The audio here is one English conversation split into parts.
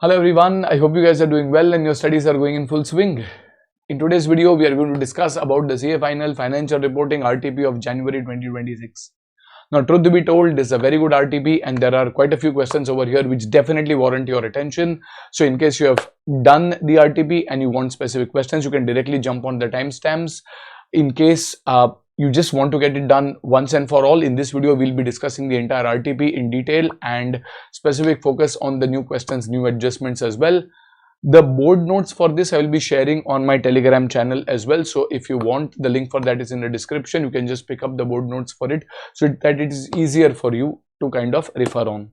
Hello everyone, I hope you guys are doing well and your studies are going in full swing. In today's video, we are going to discuss about the CA Final Financial Reporting RTP of January 2026. Now, truth to be told, this is a very good RTP and there are quite a few questions over here which definitely warrant your attention. So, in case you have done the RTP and you want specific questions, you can directly jump on the timestamps. In case you just want to get it done once and for all, in this video we'll be discussing the entire RTP in detail and specific focus on the new questions, new adjustments as well. The board notes for this I will be sharing on my Telegram channel as well. So if you want, the link for that is in the description. You can just pick up the board notes for it so that it is easier for you to kind of refer on.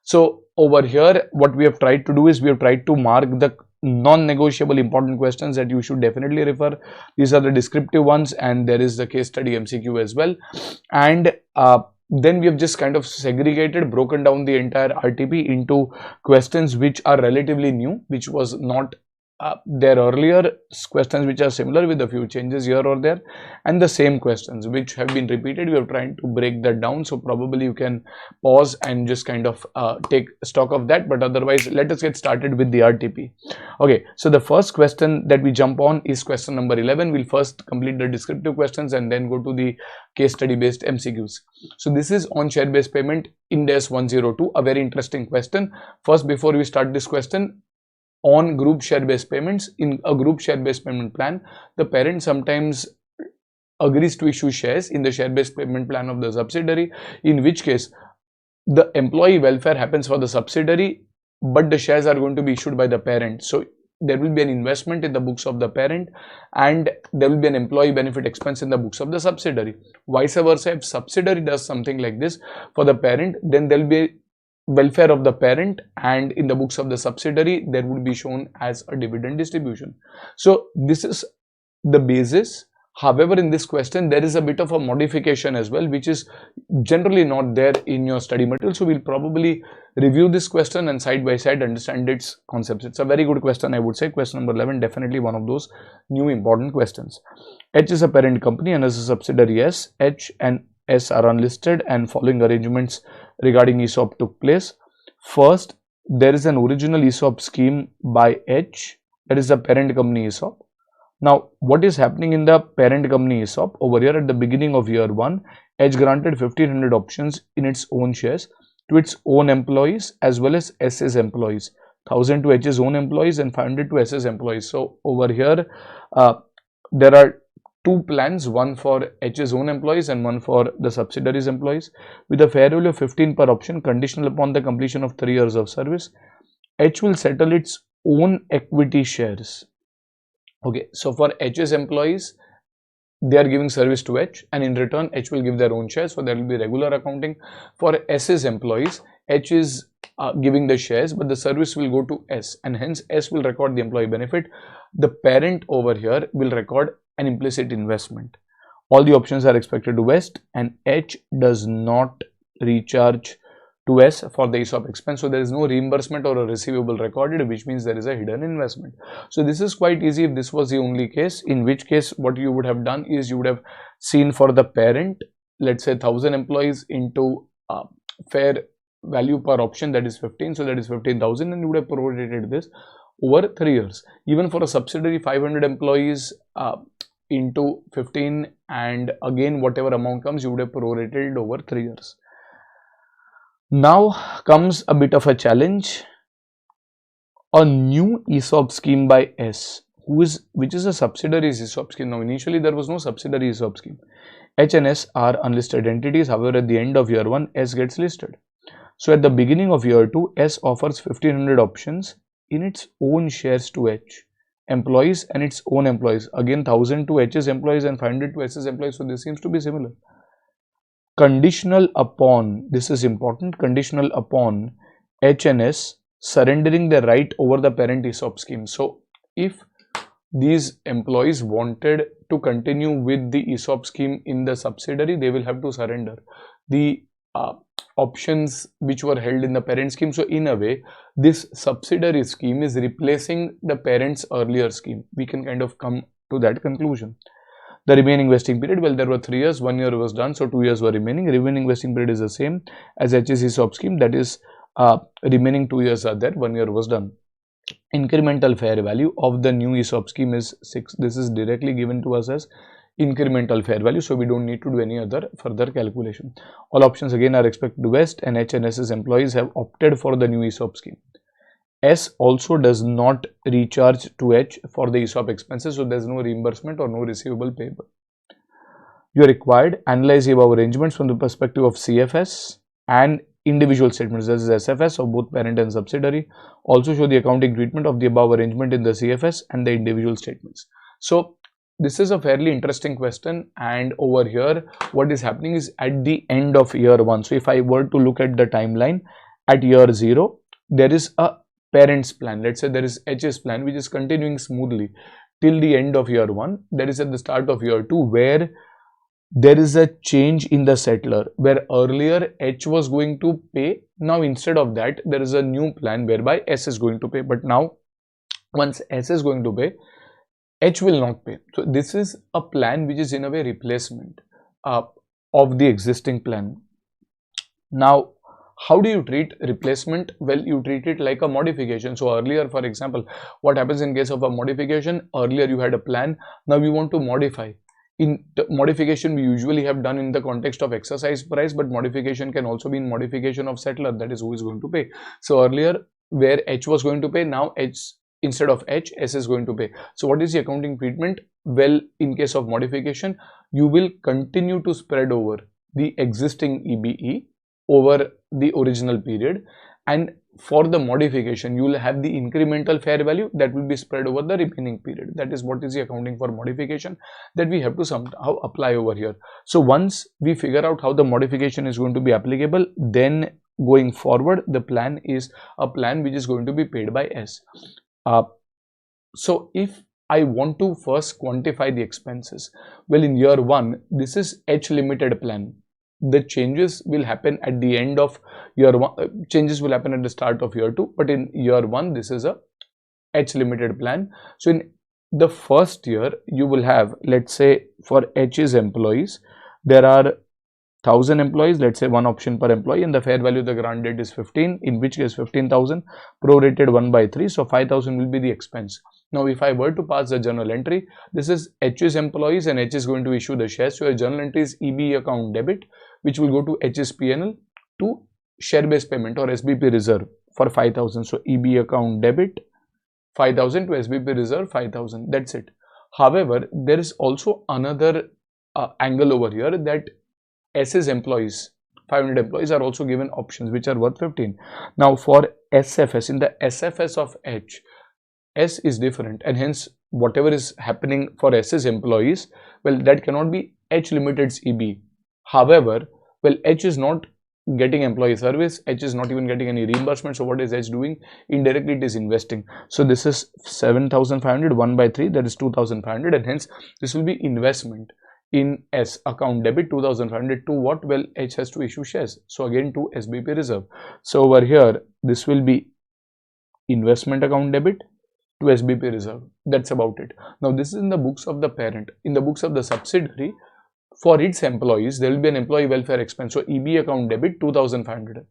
So over here, what we have tried to do is we have tried to mark the non-negotiable important questions that you should definitely refer. These are the descriptive ones and there is the case study MCQ as well. And then we have just kind of segregated, broken down the entire RTP into questions which are relatively new, which was not there earlier, questions which are similar with a few changes here or there, and the same questions which have been repeated. We are trying to break that down, so probably you can pause and just kind of take stock of that, but otherwise let us get started with the RTP. Okay, so the first question that we jump on is question number 11. We'll first complete the descriptive questions and then go to the case study based MCQs. So this is on share based payment Ind AS 102, a very interesting question. First, before we start this question, on group share based payments, in a group share based payment plan, the parent sometimes agrees to issue shares in the share based payment plan of the subsidiary, in which case the employee welfare happens for the subsidiary, but the shares are going to be issued by the parent. So there will be an investment in the books of the parent and there will be an employee benefit expense in the books of the subsidiary. Vice versa, if subsidiary does something like this for the parent, then there will be welfare of the parent and in the books of the subsidiary there would be shown as a dividend distribution. So this is the basis. However, in this question there is a bit of a modification as well, which is generally not there in your study material. So we'll probably review this question and side by side understand its concepts. It's a very good question, I would say. Question number 11, definitely one of those new important questions. H is a parent company and as a subsidiary S. H and S are unlisted and following arrangements regarding ESOP took place. First, there is an original ESOP scheme by H, that is the parent company ESOP. Now, what is happening in the parent company ESOP? Over here at the beginning of year 1, H granted 1500 options in its own shares to its own employees as well as S's employees. 1000 to H's own employees and 500 to S's employees. So, over here, there are two plans, one for H's own employees and one for the subsidiary's employees, with a fair value of 15 per option conditional upon the completion of 3 years of service. H will settle its own equity shares. Okay, so for H's employees, they are giving service to H and in return H will give their own shares, so there will be regular accounting. For S's employees, H is giving the shares but the service will go to S and hence S will record the employee benefit. The parent over here will record an implicit investment. All the options are expected to vest and H does not recharge to S for the ESOP expense. So there is no reimbursement or a receivable recorded, which means there is a hidden investment. So this is quite easy if this was the only case, in which case what you would have done is you would have seen for the parent, let's say 1000 employees into fair value per option, that is 15, so that is 15,000 and you would have prorated this over 3 years. Even for a subsidiary, 500 employees into 15 and again whatever amount comes, you would have prorated it over 3 years. Now comes a bit of a challenge. A new ESOP scheme by S, which is a subsidiary's ESOP scheme. Now initially there was no subsidiary ESOP scheme. H and S are unlisted entities. However, at the end of year 1, S gets listed. So at the beginning of year 2, S offers 1500 options in its own shares to H employees and its own employees. Again 1000 to H's employees and 500 to S's employees. So this seems to be similar. Conditional upon, this is important, conditional upon H and S surrendering their right over the parent ESOP scheme. So if these employees wanted to continue with the ESOP scheme in the subsidiary, they will have to surrender the options which were held in the parent scheme. So in a way, this subsidiary scheme is replacing the parent's earlier scheme. We can kind of come to that conclusion. The remaining vesting period, well, there were 3 years, 1 year was done, so 2 years were remaining. Remaining vesting period is the same as HSE ESOP scheme, that is remaining 2 years are there, 1 year was done. incremental fair value of the new ESOP scheme is 6. This is directly given to us as incremental fair value, so we don't need to do any other further calculation. All options again are expected to vest, and H and S's employees have opted for the new ESOP scheme. S also does not recharge to H for the ESOP expenses, so there's no reimbursement or no receivable payable. You are required to analyze the above arrangements from the perspective of CFS and individual statements, that is SFS of both parent and subsidiary. Also show the accounting treatment of the above arrangement in the CFS and the individual statements. So this is a fairly interesting question, and over here what is happening is at the end of year 1. So if I were to look at the timeline, at year 0 there is a parent's plan. Let's say there is H's plan which is continuing smoothly till the end of year 1. That is at the start of year 2 where there is a change in the settler, where earlier H was going to pay. Now instead of that there is a new plan whereby S is going to pay, but now once S is going to pay, H will not pay. So this is a plan which is in a way replacement of the existing plan. Now how do you treat replacement? Well, you treat it like a modification. So earlier, for example, what happens in case of a modification? Earlier you had a plan, now you want to modify. In modification we usually have done in the context of exercise price, but modification can also be in modification of settler, that is who is going to pay. So earlier where H was going to pay, now H, instead of H, S is going to pay. So what is the accounting treatment? Well, in case of modification, you will continue to spread over the existing EBE over the original period, and for the modification you will have the incremental fair value that will be spread over the remaining period. That is what is the accounting for modification that we have to somehow apply over here. So once we figure out how the modification is going to be applicable, then going forward the plan is a plan which is going to be paid by S. So if I want to first quantify the expenses, well, in year 1 this is H limited plan. The changes will happen at the end of year 1, changes will happen at the start of year 2, but in year 1 this is a H limited plan. So in the first year you will have, let's say for H's employees there are 1000 employees, let's say 1 option per employee, and the fair value of the grant date is 15, in which case 15,000 prorated 1/3, so 5,000 will be the expense. Now if I were to pass the journal entry, this is H's employees and H is going to issue the shares, so a journal entry is EB account debit, which will go to H's PNL to share based payment or SBP reserve for 5,000. So EB account debit 5,000 to SBP reserve 5,000. That's it. However, there is also another angle over here, that S's employees, 500 employees, are also given options which are worth 15. Now for SFS, in the SFS of H, S is different, and hence whatever is happening for S's employees, well, that cannot be H Limited's EB. However, well, H is not getting employee service, H is not even getting any reimbursement. So what is H doing? Indirectly it is investing. So this is 7,500 1/3, that is 2,500, and hence this will be investment in S account debit 2,500 to what? Well, H has to issue shares, so again to SBP reserve. So over here this will be investment account debit to SBP reserve. That's about it. Now this is in the books of the parent. In the books of the subsidiary, for its employees there will be an employee welfare expense, so EB account debit 2,500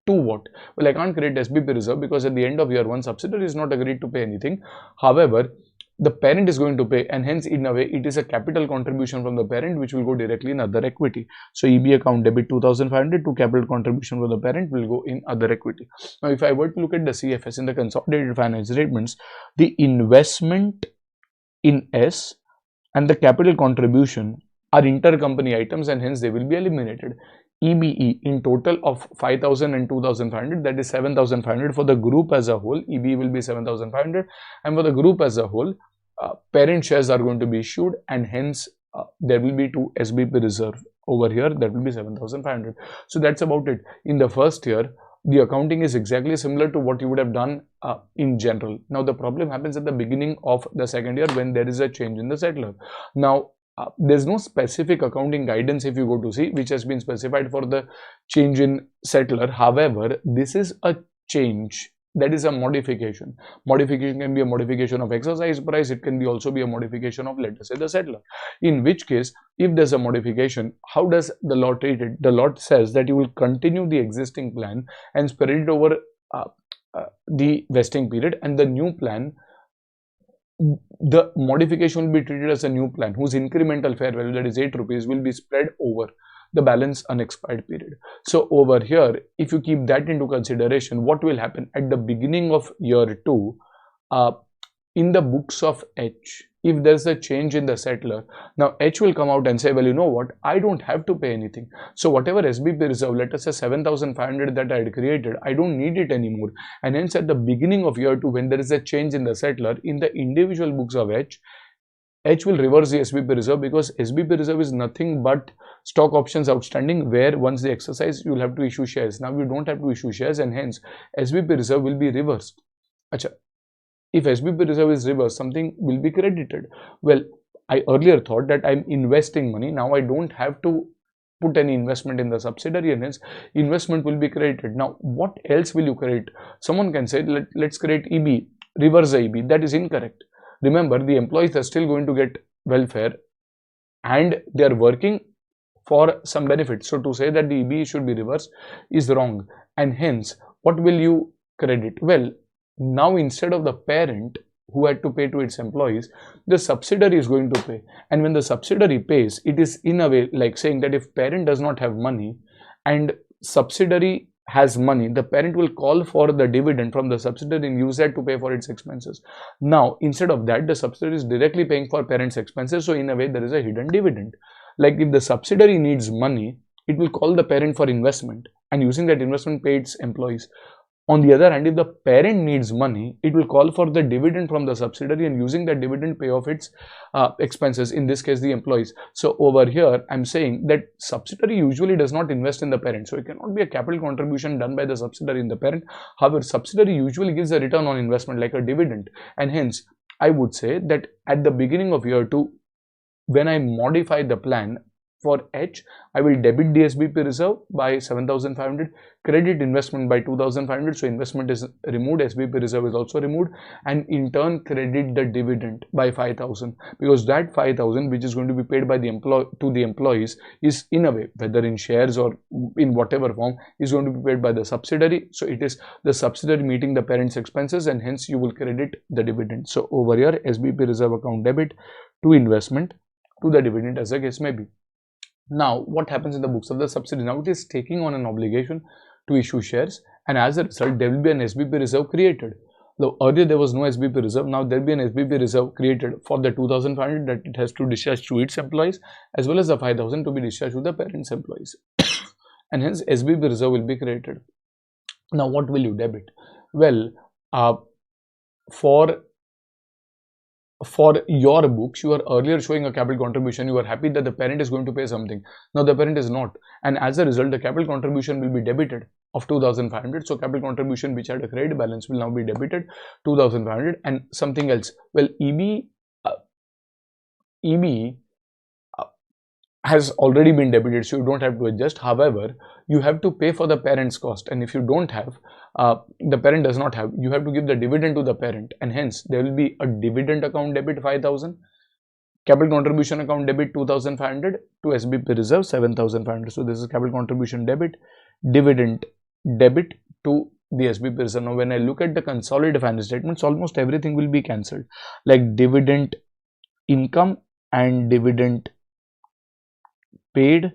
to what? Well, I can't create SBP reserve because at the end of year 1 subsidiary is not agreed to pay anything. However, the parent is going to pay, and hence in a way it is a capital contribution from the parent which will go directly in other equity. So EB account debit 2,500 to capital contribution from the parent will go in other equity. Now if I were to look at the CFS in the consolidated financial statements, the investment in S and the capital contribution are intercompany items, and hence they will be eliminated. EBE in total of 5,000 and 2,500, that is 7,500 for the group as a whole. EBE will be 7,500, and for the group as a whole, parent shares are going to be issued, and hence there will be to SBP reserve over here, that will be 7,500. So that's about it. In the first year, the accounting is exactly similar to what you would have done in general. Now the problem happens at the beginning of the second year when there is a change in the settler. Now there's no specific accounting guidance, if you go to see, which has been specified for the change in settler. However, this is a change, that is a modification. Modification can be a modification of exercise price, it can be also be a modification of, let us say, the settler. In which case, if there's a modification, how does the law treat it? The law says that you will continue the existing plan and spread it over the vesting period, and the new plan, the modification will be treated as a new plan whose incremental fair value, that is 8 rupees, will be spread over the balance unexpired period. So over here, if you keep that into consideration, what will happen at the beginning of year 2, in the books of H, if there's a change in the settler, now H will come out and say, well, you know what, I don't have to pay anything. So whatever SBP reserve, let us say 7,500 that I had created, I don't need it anymore. And hence at the beginning of year 2, when there is a change in the settler, in the individual books of H will reverse the SBP reserve, because SBP reserve is nothing but stock options outstanding, where once they exercise, you will have to issue shares. Now you don't have to issue shares, and hence SBP reserve will be reversed. Achha. If SBP reserve is reversed, something will be credited. Well, I earlier thought that I'm investing money. Now I don't have to put any investment in the subsidiary, and hence investment will be credited. Now, what else will you credit? Someone can say, let's create EB, reverse the EB. That is incorrect. Remember, the employees are still going to get welfare and they are working for some benefit. So to say that the EB should be reversed is wrong. And hence, what will you credit? Well, now instead of the parent who had to pay to its employees, the subsidiary is going to pay. And when the subsidiary pays, it is in a way like saying that if parent does not have money and subsidiary has money, the parent will call for the dividend from the subsidiary and use that to pay for its expenses. Now, instead of that, the subsidiary is directly paying for parent's expenses. So in a way, there is a hidden dividend. Like if the subsidiary needs money, it will call the parent for investment, and using that investment pay its employees. On the other hand, if the parent needs money, it will call for the dividend from the subsidiary, and using that dividend pay off its expenses, in this case the employees. So over here, I'm saying that subsidiary usually does not invest in the parent. So it cannot be a capital contribution done by the subsidiary in the parent. However, subsidiary usually gives a return on investment like a dividend. And hence, I would say that at the beginning of year 2, when I modify the plan, for H, I will debit the SBP reserve by 7,500, credit investment by 2,500. So investment is removed, SBP reserve is also removed, and in turn credit the dividend by 5,000, because that 5,000 which is going to be paid by the employees is in a way, whether in shares or in whatever form, is going to be paid by the subsidiary. So it is the subsidiary meeting the parent's expenses, and hence you will credit the dividend. So over here, SBP reserve account debit to investment to the dividend, as the case may be. Now, what happens in the books of the subsidiary? Now, it is taking on an obligation to issue shares, and as a result, there will be an SBP reserve created. Though earlier there was no SBP reserve, now there will be an SBP reserve created for the 2,500 that it has to discharge to its employees, as well as the 5,000 to be discharged to the parent's employees. And hence, SBP reserve will be created. Now, what will you debit? Well, for your books, you are earlier showing a capital contribution. You are happy that the parent is going to pay something. Now the parent is not, and as a result, the capital contribution will be debited of 2,500. So capital contribution which had a credit balance will now be debited 2,500, and something else. Well, EB has already been debited, so you don't have to adjust. However, you have to pay for the parent's cost, and if you don't have, the parent does not have, you have to give the dividend to the parent, and hence there will be a dividend account debit 5,000, capital contribution account debit 2,500, to SBP reserve 7,500. So this is capital contribution debit, dividend debit to the SBP reserve. Now when I look at the consolidated financial statements, almost everything will be cancelled, like dividend income and dividend paid,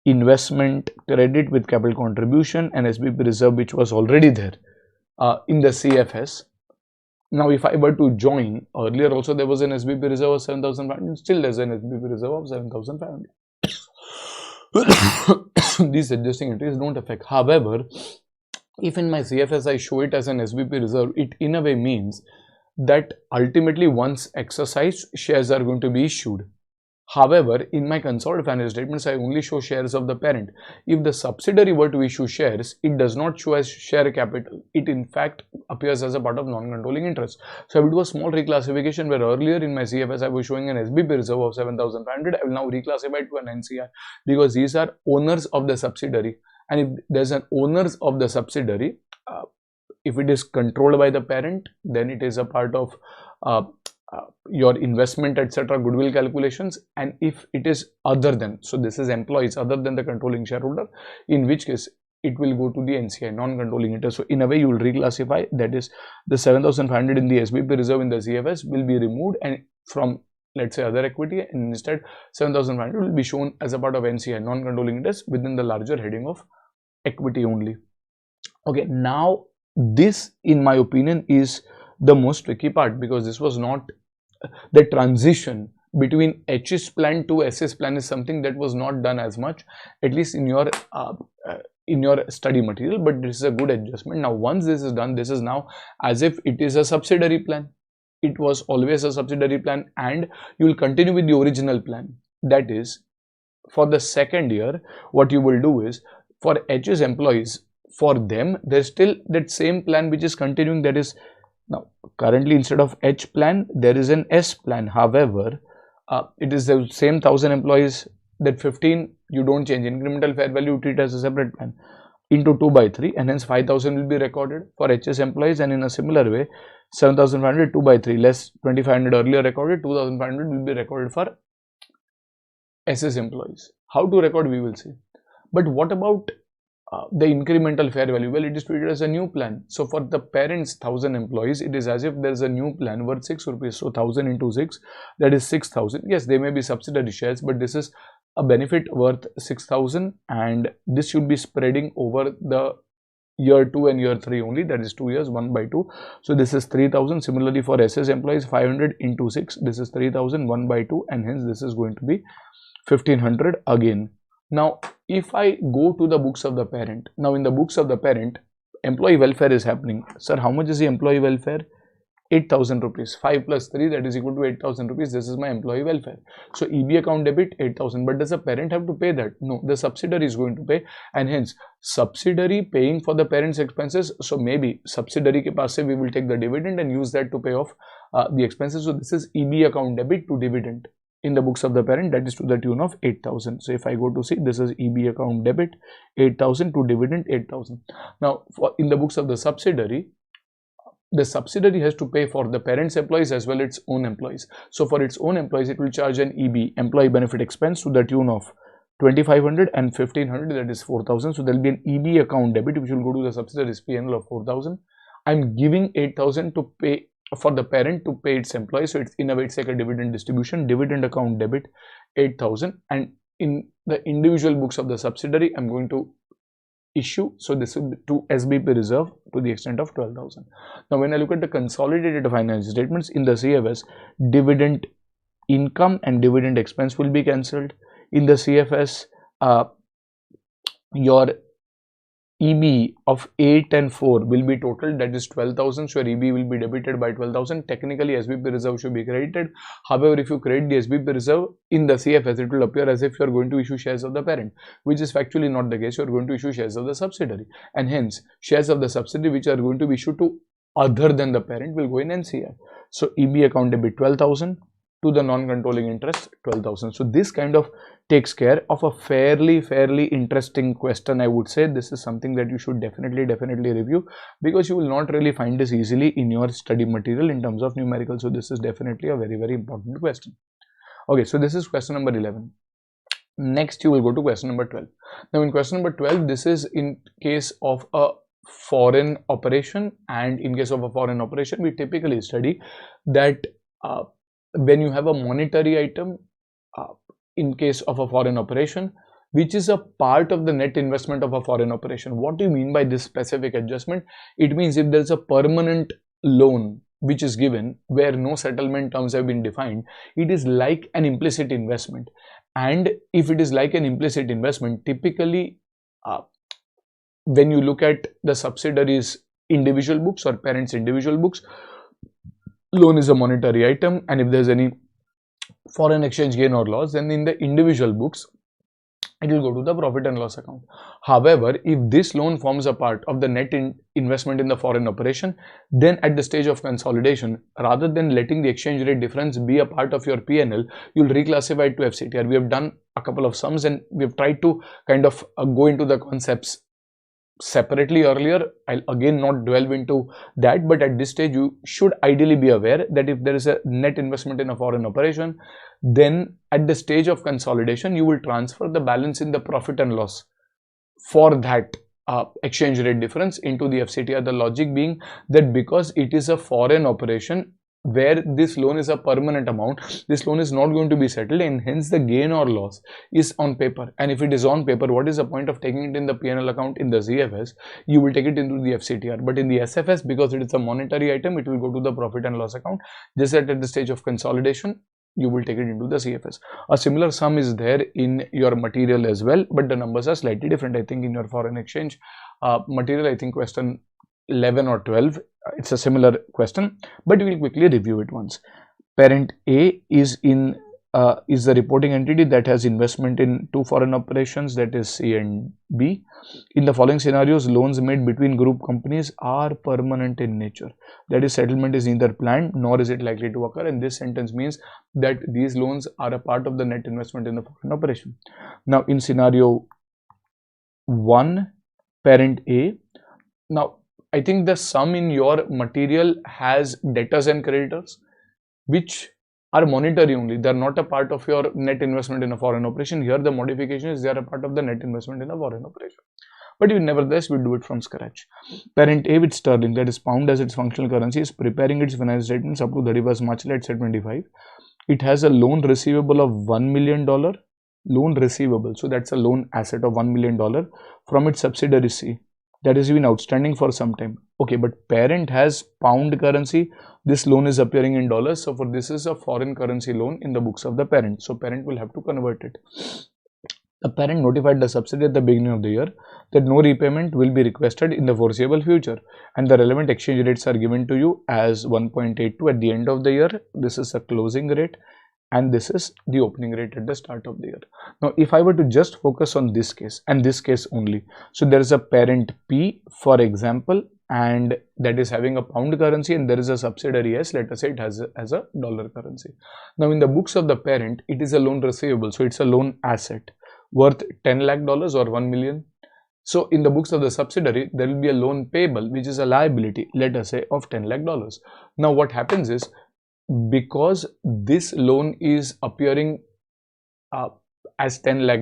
investment credit with capital contribution, and SBP reserve which was already there in the CFS. Now if I were to join, earlier also there was an SBP reserve of 7,500, still there's an SBP reserve of 7,500. These adjusting entries don't affect. However, if in my CFS I show it as an SBP reserve, it in a way means that ultimately once exercised, shares are going to be issued. However, in my consolidated financial statements, I only show shares of the parent. If the subsidiary were to issue shares, it does not show as share capital. It in fact appears as a part of non-controlling interest. So I will do a small reclassification where earlier in my CFS I was showing an SBP reserve of 7,500. I will now reclassify it to an NCI, because these are owners of the subsidiary. And if there's an owners of the subsidiary, if it is controlled by the parent, then it is a part of your investment, etc., goodwill calculations. And if it is other than, so this is employees other than the controlling shareholder, in which case it will go to the NCI, non-controlling interest. So in a way, you will reclassify, that is the 7,500 in the SBP reserve in the CFS will be removed and from, let's say, other equity, and instead 7,500 will be shown as a part of NCI, non-controlling interest, within the larger heading of equity only. Okay, now this, in my opinion, is the most tricky part, because this was not the transition between HS plan to SS plan is something that was not done as much, at least in your study material, but this is a good adjustment. Now once this is done, this is now as if it is a subsidiary plan. It was always a subsidiary plan, and you will continue with the original plan. That is, for the second year, what you will do is, for HS employees, for them there's still that same plan which is continuing. That is, now currently instead of H plan there is an S plan. However, it is the same 1,000 employees, that 15 you don't change, incremental fair value treat as a separate plan, into 2 by 3, and hence 5,000 will be recorded for HS employees, and in a similar way 7,500 2 by 3 less 2,500 earlier recorded, 2,500 will be recorded for SS employees. How to record we will see. But what about the incremental fair value? Well, it is treated as a new plan. So for the parents 1,000 employees, it is as if there is a new plan worth 6 rupees. So 1,000 into 6, that is 6,000. Yes, they may be subsidiary shares, but this is a benefit worth 6,000, and this should be spreading over the year 2 and year 3 only, that is 2 years, 1 by 2. So this is 3,000. Similarly for SS employees, 500 into 6, this is 3,000, 1 by 2, and hence this is going to be 1,500 again. Now if I go to the books of the parent, now in the books of the parent, employee welfare is happening. Sir, how much is the employee welfare? 8,000 rupees. 5 plus 3, that is equal to 8,000 rupees. This is my employee welfare. So EB account debit 8,000. But does the parent have to pay that? No, the subsidiary is going to pay, and hence subsidiary paying for the parent's expenses. So maybe subsidiary ke paas se we will take the dividend and use that to pay off the expenses. So this is EB account debit to dividend in the books of the parent, that is to the tune of 8,000. So if I go to see, this is EB account debit 8,000 to dividend 8,000. Now in the books of the subsidiary has to pay for the parent's employees as well as its own employees. So for its own employees, it will charge an EB, employee benefit expense, to the tune of 2,500 and 1,500, that is 4,000. So there will be an EB account debit which will go to the subsidiary's P&L of 4,000. I'm giving 8,000 to pay for the parent to pay its employees. So it's in a way, it's like a dividend distribution. Dividend account debit 8,000, and in the individual books of the subsidiary, I'm going to issue, so this will be to SBP reserve to the extent of 12,000. Now when I look at the consolidated financial statements in the CFS, dividend income and dividend expense will be cancelled. In the CFS, your EB of 8 and 4 will be total, that is 12,000. So your EB will be debited by 12,000. Technically SBP reserve should be credited. However, if you credit the SBP reserve in the CFS, it will appear as if you are going to issue shares of the parent, which is factually not the case. You are going to issue shares of the subsidiary, and hence shares of the subsidiary which are going to be issued to other than the parent will go in NCI. So EB account debit 12,000 to the non-controlling interest 12,000. So this kind of takes care of a fairly interesting question. I would say this is something that you should definitely review, because you will not really find this easily in your study material in terms of numerical. So this is definitely a very important question. Okay, so this is question number 11. Next you will go to question number 12. Now in question number 12, this is in case of a foreign operation, and in case of a foreign operation we typically study that when you have a monetary item in case of a foreign operation which is a part of the net investment of a foreign operation. What do you mean by this specific adjustment? It means if there is a permanent loan which is given where no settlement terms have been defined, it is like an implicit investment. And if it is like an implicit investment, typically when you look at the subsidiaries individual books or parents individual books, loan is a monetary item, and if there is any foreign exchange gain or loss, then in the individual books it will go to the profit and loss account. However, if this loan forms a part of the net investment in the foreign operation, then at the stage of consolidation, rather than letting the exchange rate difference be a part of your P&L, you will reclassify it to FCTR. We have done a couple of sums and we have tried to kind of go into the concepts separately earlier. I'll again not delve into that, but at this stage you should ideally be aware that if there is a net investment in a foreign operation, then at the stage of consolidation you will transfer the balance in the profit and loss for that exchange rate difference into the FCTR. The logic being that because it is a foreign operation where this loan is a permanent amount, this loan is not going to be settled, and hence the gain or loss is on paper. And if it is on paper, what is the point of taking it in the P&L account in the ZFS? You will take it into the FCTR, but in the SFS, because it is a monetary item, it will go to the profit and loss account. Just that at the stage of consolidation, you will take it into the CFS. A similar sum is there in your material as well, but the numbers are slightly different. I think in your foreign exchange material, I think question 11 or 12, it's a similar question, but we will quickly review it once. Parent A is the reporting entity that has investment in two foreign operations, that is C and B. In the following scenarios, loans made between group companies are permanent in nature. That is, settlement is neither planned nor is it likely to occur, and this sentence means that these loans are a part of the net investment in the foreign operation. Now, in scenario 1, parent A, now I think the sum in your material has debtors and creditors, which are monetary only. They are not a part of your net investment in a foreign operation. Here the modification is they are a part of the net investment in a foreign operation. But nevertheless, we do it from scratch. Parent A with sterling, that is pound as its functional currency, is preparing its financial statements up to 31st March, let's say 25. It has a loan receivable of $1 million. Loan receivable, so that's a loan asset of $1 million from its subsidiary C. That has been outstanding for some time. Okay, but parent has pound currency. This loan is appearing in dollars. So for this is a foreign currency loan in the books of the parent. So parent will have to convert it. The parent notified the subsidiary at the beginning of the year that no repayment will be requested in the foreseeable future, and the relevant exchange rates are given to you as 1.82 at the end of the year. This is a closing rate, and this is the opening rate at the start of the year. Now, if I were to just focus on this case and this case only, so there is a parent P, for example, and that is having a pound currency, and there is a subsidiary S, let us say it has a dollar currency. Now, in the books of the parent, it is a loan receivable, so it's a loan asset worth $10 lakh or 1 million. So, in the books of the subsidiary, there will be a loan payable, which is a liability, let us say, of $10 lakh. Now, what happens is, because this loan is appearing as $10 lakh,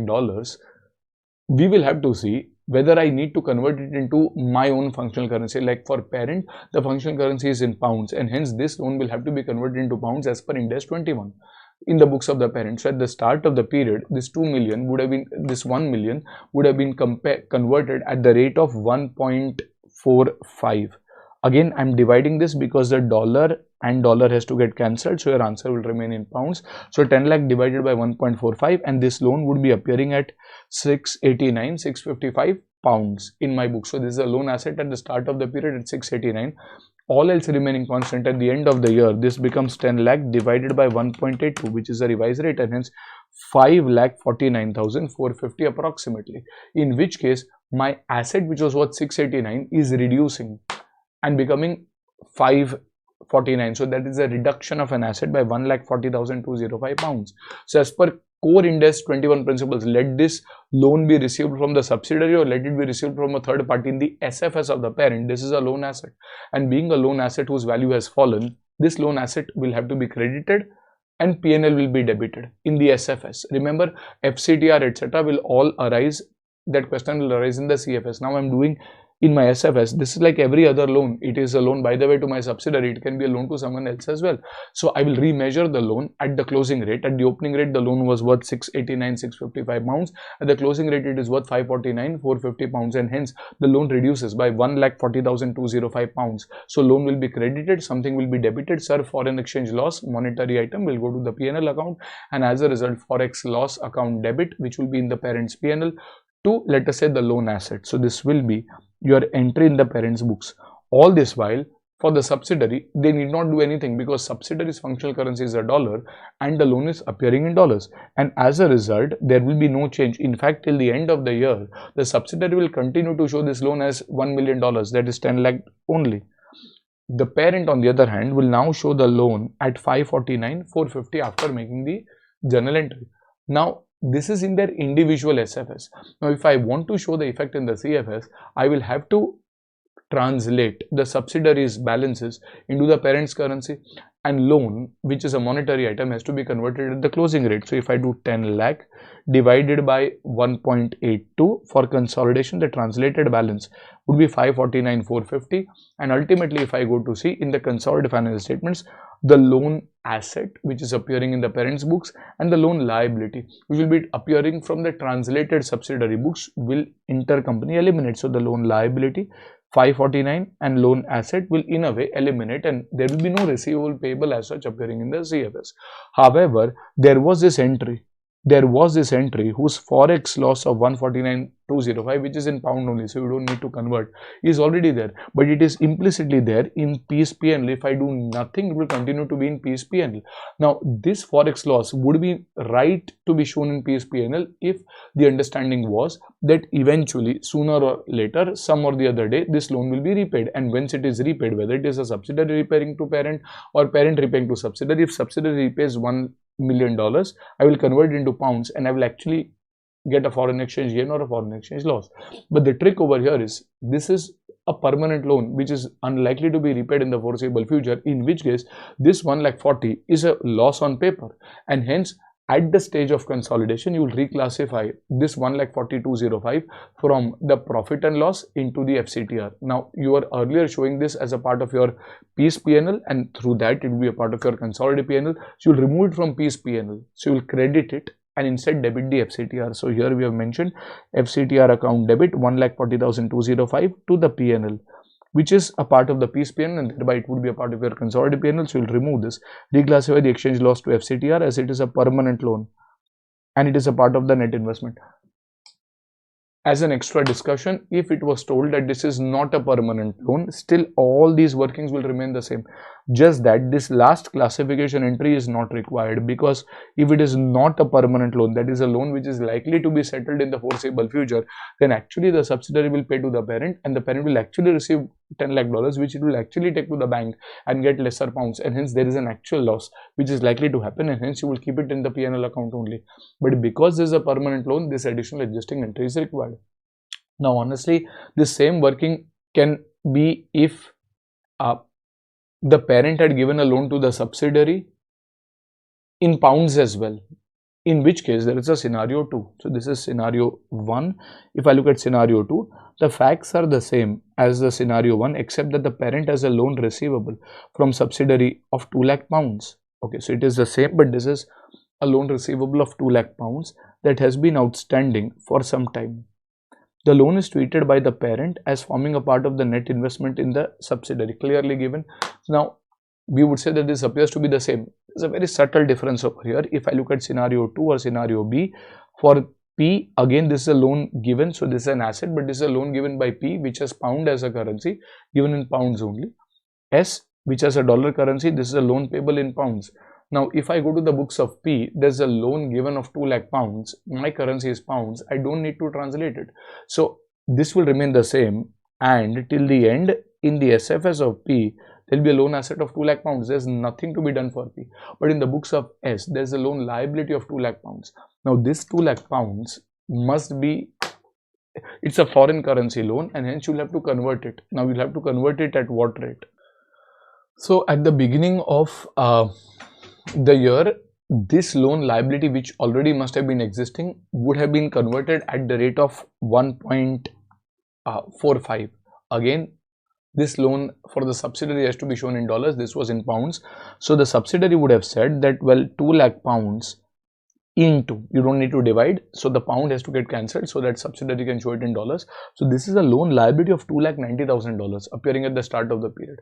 we will have to see whether I need to convert it into my own functional currency. Like for parent, the functional currency is in pounds, and hence this loan will have to be converted into pounds as per Ind AS 21 in the books of the parent. So at the start of the period, this 2 million would have been, this 1 million would have been converted at the rate of 1.45. Again, I'm dividing this because the dollar and dollar has to get cancelled, so your answer will remain in pounds. So 10 lakh divided by 1.45, and this loan would be appearing at 655 pounds in my book. So this is a loan asset at the start of the period at 689. All else remaining constant, at the end of the year, this becomes 10 lakh divided by 1.82, which is a revised rate, and hence 5,49,450 approximately. In which case, my asset, which was worth 689, is reducing and becoming 549. So that is a reduction of an asset by 1,40,205 pounds. So as per core Ind AS 21 principles, let this loan be received from the subsidiary or let it be received from a third party in the SFS of the parent. This is a loan asset, and being a loan asset whose value has fallen, this loan asset will have to be credited and P&L will be debited in the SFS. Remember, FCTR etc. will all arise, that question will arise in the CFS. Now I'm doing in my SFS. This is like every other loan. It is a loan, by the way, to my subsidiary. It can be a loan to someone else as well. So I will remeasure the loan at the closing rate. At the opening rate, the loan was worth 655 pounds. At the closing rate, it is worth 549,450 pounds, and hence the loan reduces by 1,40,205 pounds. So loan will be credited, something will be debited. Sir, foreign exchange loss, monetary item, will go to the P&L account, and as a result, forex loss account debit, which will be in the parent's P&L, to, let us say, the loan asset. So this will be your entry in the parent's books. All this while, for the subsidiary, they need not do anything because subsidiary's functional currency is a dollar and the loan is appearing in dollars, and as a result there will be no change. In fact, till the end of the year, the subsidiary will continue to show this loan as $1 million, that is 10 lakh only. The parent, on the other hand, will now show the loan at 549,450 after making the journal entry. Now this is in their individual SFS. Now if I want to show the effect in the CFS, I will have to translate the subsidiaries balances into the parent's currency, and loan, which is a monetary item, has to be converted at the closing rate. So if I do 10 lakh divided by 1.82 for consolidation, the translated balance would be 549,450. And ultimately, if I go to see in the consolidated financial statements, the loan asset which is appearing in the parent's books and the loan liability which will be appearing from the translated subsidiary books will intercompany eliminate. So the loan liability 549 and loan asset will in a way eliminate, and there will be no receivable payable as such appearing in the CFS. However, there was this entry whose forex loss of 149,205, which is in pound only, so you don't need to convert, is already there, but it is implicitly there in P's P&L. If I do nothing, it will continue to be in P's P&L. Now this forex loss would be right to be shown in P's P&L if the understanding was that eventually, sooner or later, some or the other day, this loan will be repaid. And once it is repaid, whether it is a subsidiary repaying to parent or parent repaying to subsidiary, if subsidiary repays $1 million, I will convert it into pounds and I will actually get a foreign exchange gain or a foreign exchange loss. But the trick over here is, this is a permanent loan which is unlikely to be repaid in the foreseeable future, in which case this 1,40,000 is a loss on paper, and hence at the stage of consolidation you will reclassify this 1,40,205 from the profit and loss into the FCTR. Now you were earlier showing this as a part of your P's P&L, and through that it will be a part of your consolidated P&L. So you will remove it from P's P&L, so you will credit it and instead debit the FCTR. So here we have mentioned FCTR account debit 1,40,205 to the P&L, which is a part of the P's P&L, and thereby it would be a part of your consolidated P&L. So you will remove this, reclassify the exchange loss to FCTR as it is a permanent loan and it is a part of the net investment. As an extra discussion, if it was told that this is not a permanent loan, still all these workings will remain the same, just that this last classification entry is not required, because if it is not a permanent loan, that is a loan which is likely to be settled in the foreseeable future, then actually the subsidiary will pay to the parent and the parent will actually receive $10 lakh, which it will actually take to the bank and get lesser pounds, and hence there is an actual loss which is likely to happen, and hence you will keep it in the P&L account only. But because this is a permanent loan, this additional adjusting entry is required. Now honestly, this same working can be if the parent had given a loan to the subsidiary in pounds as well, in which case there is a scenario 2. So this is scenario 1. If I look at scenario 2, the facts are the same as the scenario 1, except that the parent has a loan receivable from subsidiary of 2 lakh pounds. Okay, so it is the same, but this is a loan receivable of 2 lakh pounds that has been outstanding for some time. The loan is treated by the parent as forming a part of the net investment in the subsidiary, clearly given. Now, we would say that this appears to be the same. There's a very subtle difference over here. If I look at scenario 2 or scenario B, for P, again this is a loan given, so this is an asset, but this is a loan given by P which has pound as a currency, given in pounds only. S, which has a dollar currency, this is a loan payable in pounds. Now, if I go to the books of P, there's a loan given of 2 lakh pounds. My currency is pounds. I don't need to translate it. So this will remain the same, and till the end in the SFS of P, there will be a loan asset of 2 lakh pounds. There's nothing to be done for P. But in the books of S, there's a loan liability of 2 lakh pounds. Now this 2 lakh pounds must be, it's a foreign currency loan, and hence you'll have to convert it. Now you'll have to convert it at what rate? So at the beginning of the year, this loan liability, which already must have been existing, would have been converted at the rate of 1.45. Again, this loan for the subsidiary has to be shown in dollars. This was in pounds. So the subsidiary would have said that, well, 2 lakh pounds into, you don't need to divide, so the pound has to get cancelled so that subsidiary can show it in dollars. So this is a loan liability of $2,90,000 appearing at the start of the period.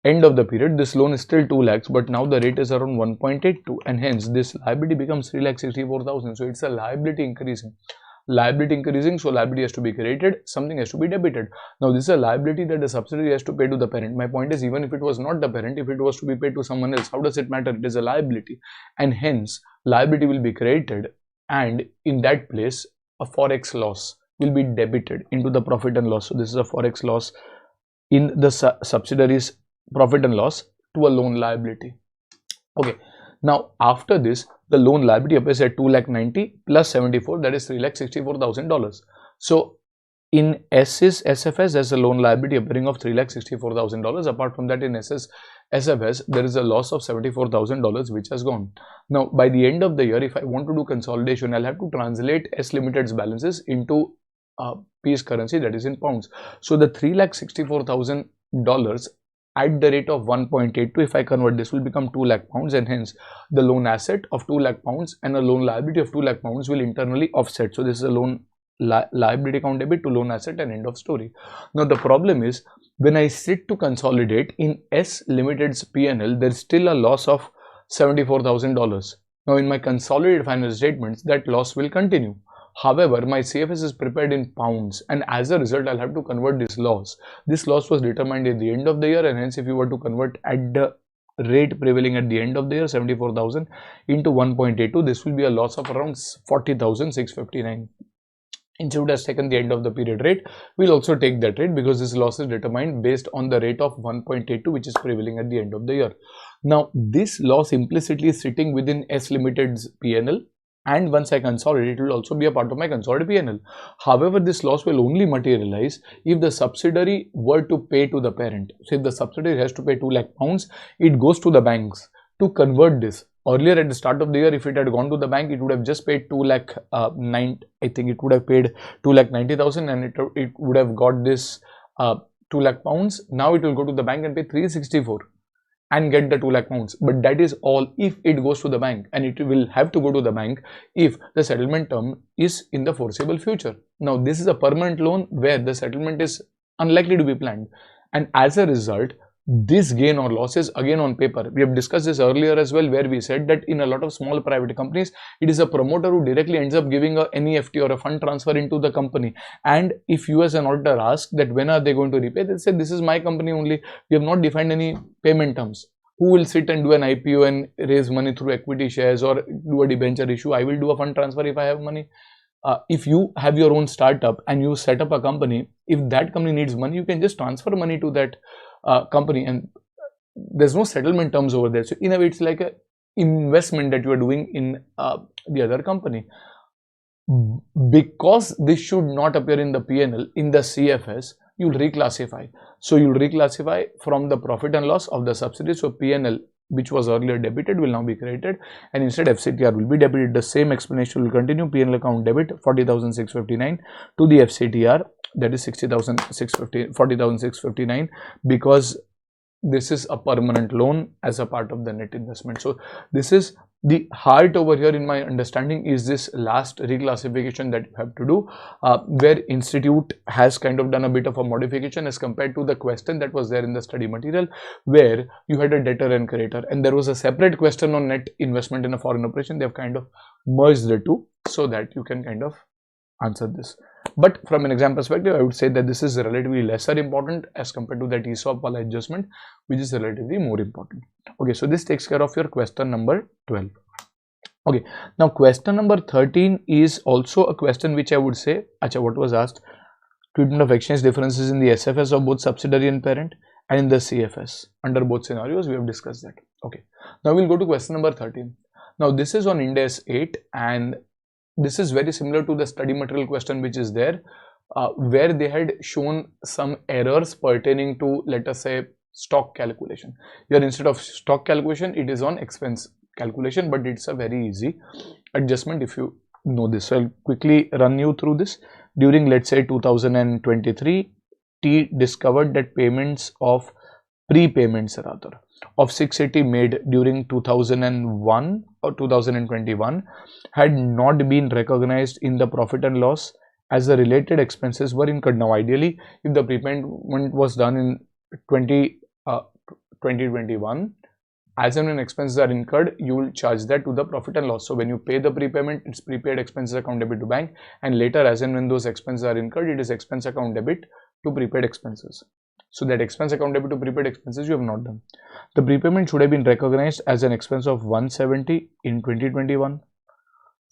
End of the period, this loan is still 2 lakhs, but now the rate is around 1.82, and hence this liability becomes 3,64,000. So it's a liability increasing. Liability increasing, so liability has to be credited, something has to be debited. Now this is a liability that the subsidiary has to pay to the parent. My point is, even if it was not the parent, if it was to be paid to someone else, how does it matter? It is a liability, and hence liability will be credited, and in that place a forex loss will be debited into the profit and loss. So this is a forex loss in the subsidiary's profit and loss to a loan liability. Okay, now after this, the loan liability appears at 2,90,000 plus 74, that is $3,64,000. So In S's SFS, there's a loan liability appearing of $3,64,000. Apart from that, in S's SFS, there is a loss of $74,000 which has gone. Now, by the end of the year, if I want to do consolidation, I'll have to translate S Limited's balances into P's currency, that is in pounds. So the $3,64,000 at the rate of 1.82, if I convert, this will become 2 lakh pounds, and hence the loan asset of 2 lakh pounds and a loan liability of 2 lakh pounds will internally offset. So this is a loan liability account debit to loan asset, and end of story. Now the problem is, when I sit to consolidate in S Limited's P&L, there's still a loss of $74,000. Now in my consolidated financial statements, that loss will continue. However, my CFS is prepared in pounds, and as a result, I'll have to convert this loss. This loss was determined at the end of the year, and hence if you were to convert at the rate prevailing at the end of the year, 74,000 into 1.82, this will be a loss of around 40,659. Instead has taken the end of the period rate, we'll also take that rate because this loss is determined based on the rate of 1.82, which is prevailing at the end of the year. Now, this loss implicitly is sitting within S Limited's P&L, and once I consolidate, it will also be a part of my consolidated P&L. However, this loss will only materialize if the subsidiary were to pay to the parent. So, if the subsidiary has to pay 2 lakh pounds, it goes to the banks to convert this. Earlier at the start of the year, if it had gone to the bank, it would have just paid 2 lakh 9. I think it would have paid 2 lakh 90,000, and it would have got this 2 lakh pounds. Now it will go to the bank and pay 364 and get the 2 lakh pounds. But that is all if it goes to the bank, and it will have to go to the bank if the settlement term is in the foreseeable future. Now this is a permanent loan where the settlement is unlikely to be planned, and as a result, this gain or loss is again on paper. We have discussed this earlier as well, where we said that in a lot of small private companies, it is a promoter who directly ends up giving a NEFT or a fund transfer into the company. And if you as an auditor ask that when are they going to repay, they say this is my company only. We have not defined any payment terms. Who will sit and do an IPO and raise money through equity shares or do a debenture issue? I will do a fund transfer if I have money. If you have your own startup and you set up a company, if that company needs money, you can just transfer money to that company, and there's no settlement terms over there. So in a way, it's like an investment that you are doing in the other company. Because this should not appear in the P&L, in the CFS, you'll reclassify. So you'll reclassify from the profit and loss of the subsidiary. So P&L, which was earlier debited, will now be credited, and instead FCTR will be debited. The same explanation will continue. P&L account debit 40,659 to the FCTR, that is 40,659, because this is a permanent loan as a part of the net investment. So this is the heart over here in my understanding, is this last reclassification that you have to do, where institute has kind of done a bit of a modification as compared to the question that was there in the study material, where you had a debtor and creditor, and there was a separate question on net investment in a foreign operation. They have kind of merged the two so that you can kind of answer this. But from an exam perspective, I would say that this is relatively lesser important as compared to that ESOP adjustment, which is relatively more important. Okay, so this takes care of your question number 12. Okay, now question number 13 is also a question which I would say, what was asked? Treatment of exchange differences in the SFS of both subsidiary and parent, and in the CFS. Under both scenarios, we have discussed that. Okay, now we'll go to question number 13. Now this is on Ind AS 8, and this is very similar to the study material question which is there, where they had shown some errors pertaining to, let us say, stock calculation. Here, instead of stock calculation, it is on expense calculation, but it's a very easy adjustment if you know this. So I'll quickly run you through this. During, let's say, 2023, T discovered that prepayments of 680 made during 2001 or 2021 had not been recognized in the profit and loss, as the related expenses were incurred. Now, ideally, if the prepayment was done in 2021, as and when expenses are incurred, you will charge that to the profit and loss. So when you pay the prepayment, it's prepaid expenses account debit to bank, and later, as and when those expenses are incurred, it is expense account debit to prepaid expenses. So that expense account debit to prepaid expenses you have not done. The prepayment should have been recognized as an expense of 170 in 2021,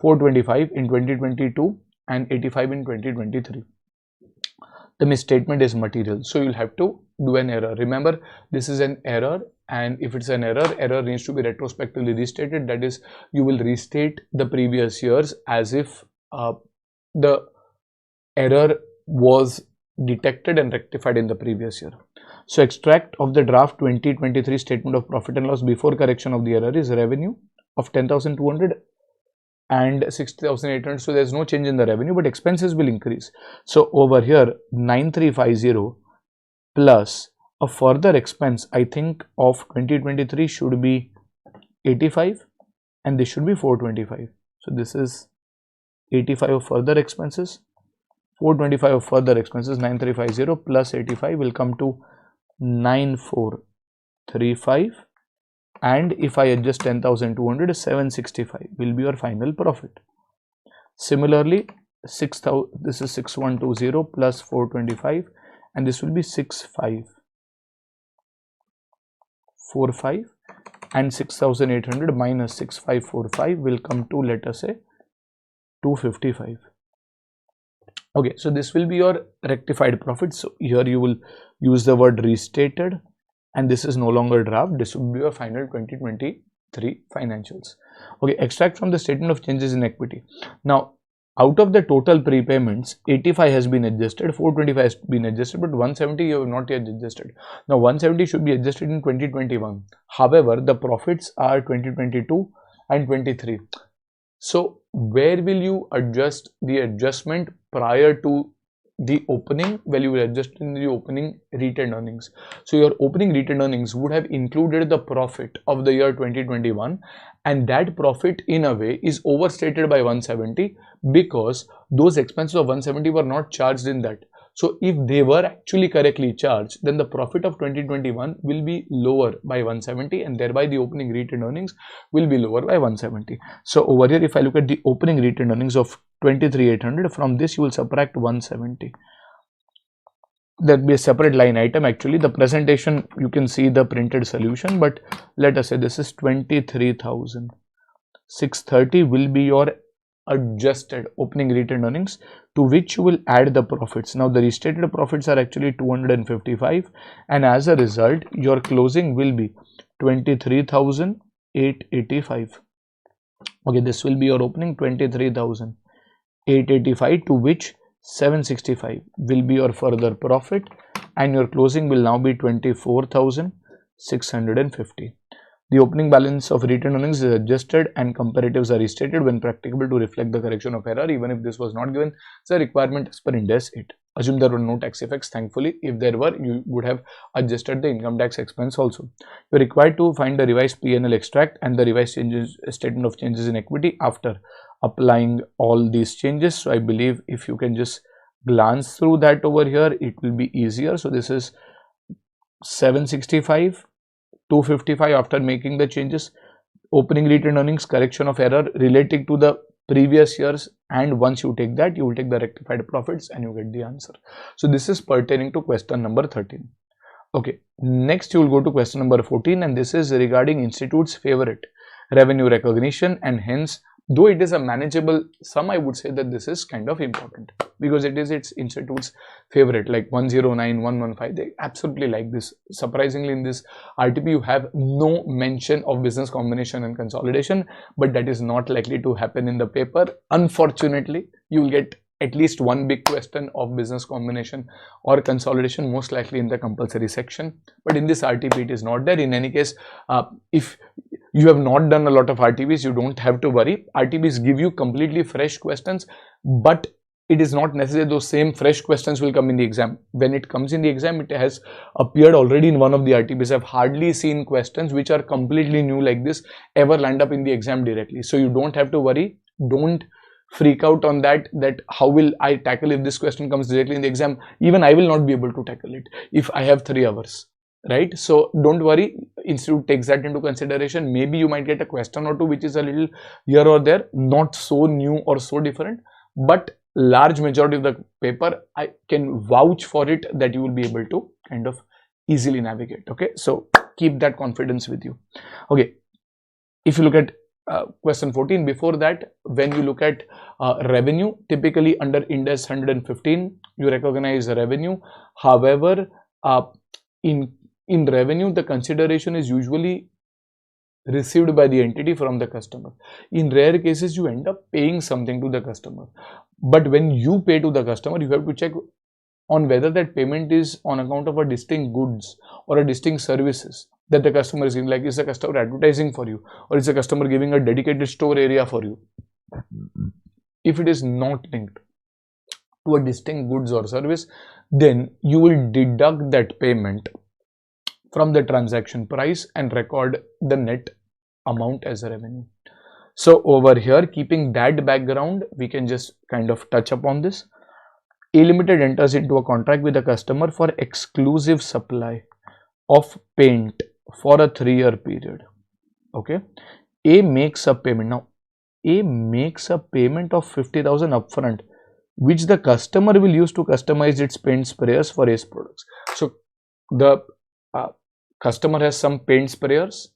425 in 2022, and 85 in 2023. The misstatement is material, so you'll have to do an error. Remember, this is an error, and if it's an error needs to be retrospectively restated. That is, you will restate the previous years as if the error was detected and rectified in the previous year. So extract of the draft 2023 statement of profit and loss before correction of the error is revenue of 10,200 and 60,800. So there's no change in the revenue, but expenses will increase. So over here 9350 plus a further expense, I think, of 2023 should be 85 and this should be 425. So this is 85 of further expenses, 425 of further expenses. 9350 plus 85 will come to 9435, and if I adjust 10,200, 765 will be your final profit. Similarly, 6,000, this is 6120 plus 425, and this will be 6545, and 6,800 minus 6545 will come to, let us say, 255. Okay, so this will be your rectified profit. So here you will use the word restated, and this is no longer draft. This will be your final 2023 financials. Okay, extract from the statement of changes in equity. Now, out of the total prepayments, 85 has been adjusted, 425 has been adjusted, but 170 you have not yet adjusted. Now 170 should be adjusted in 2021. However, the profits are 2022 and 23. So where will you adjust the adjustment prior to the opening? Well, you will adjust in the opening retained earnings. So your opening retained earnings would have included the profit of the year 2021, and that profit in a way is overstated by 170 because those expenses of 170 were not charged in that. So if they were actually correctly charged, then the profit of 2021 will be lower by 170, and thereby the opening retained earnings will be lower by 170. So over here, if I look at the opening retained earnings of 23,800, from this you will subtract 170. That will be a separate line item. Actually, the presentation, you can see the printed solution, but let us say this is 23,630 will be your adjusted opening retained earnings, to which you will add the profits. Now the restated profits are actually 255, and as a result your closing will be 23,885. Okay, this will be your opening 23,885, to which 765 will be your further profit, and your closing will now be 24,650. The opening balance of retained earnings is adjusted and comparatives are restated when practicable to reflect the correction of error, even if this was not given as a requirement as per Ind AS 8. Assume there were no tax effects. Thankfully, if there were, you would have adjusted the income tax expense also. You are required to find the revised P&L extract and the revised statement of changes in equity after applying all these changes. So I believe if you can just glance through that over here, it will be easier. So this is 765. 255 after making the changes, opening retained earnings, correction of error relating to the previous years, and once you take that, you will take the rectified profits and you get the answer. So this is pertaining to question number 13. Okay, next you will go to question number 14, and this is regarding institute's favorite revenue recognition, and hence though it is a manageable sum, I would say that this is kind of important because it is its institute's favorite, like 109, 115, they absolutely like this. Surprisingly, in this RTP you have no mention of business combination and consolidation, but that is not likely to happen in the paper. Unfortunately, you will get at least one big question of business combination or consolidation, most likely in the compulsory section, but in this RTP it is not there. In any case, if you have not done a lot of RTPs, you don't have to worry. RTPs give you completely fresh questions, but it is not necessary those same fresh questions will come in the exam. When it comes in the exam, it has appeared already in one of the RTPs. I've hardly seen questions which are completely new like this ever land up in the exam directly. So you don't have to worry. Don't freak out on that how will I tackle if this question comes directly in the exam. Even I will not be able to tackle it if I have 3 hours. Right? So don't worry, institute takes that into consideration. Maybe you might get a question or two which is a little here or there, not so new or so different, but large majority of the paper, I can vouch for it that you will be able to kind of easily navigate. Okay, so keep that confidence with you. Okay, if you look at question 14, before that, when you look at revenue, typically under Ind AS 115 you recognize revenue. However, in revenue, the consideration is usually received by the entity from the customer. In rare cases, you end up paying something to the customer. But when you pay to the customer, you have to check on whether that payment is on account of a distinct goods or a distinct services that the customer is giving, like is the customer advertising for you or is the customer giving a dedicated store area for you. If it is not linked to a distinct goods or service, then you will deduct that payment from the transaction price and record the net amount as a revenue. So over here, keeping that background, we can just kind of touch upon this. A Limited enters into a contract with a customer for exclusive supply of paint for a 3-year period. Okay, A makes a payment. Now A makes a payment of 50,000 upfront, which the customer will use to customize its paint sprayers for A's products. So the customer has some paint sprayers.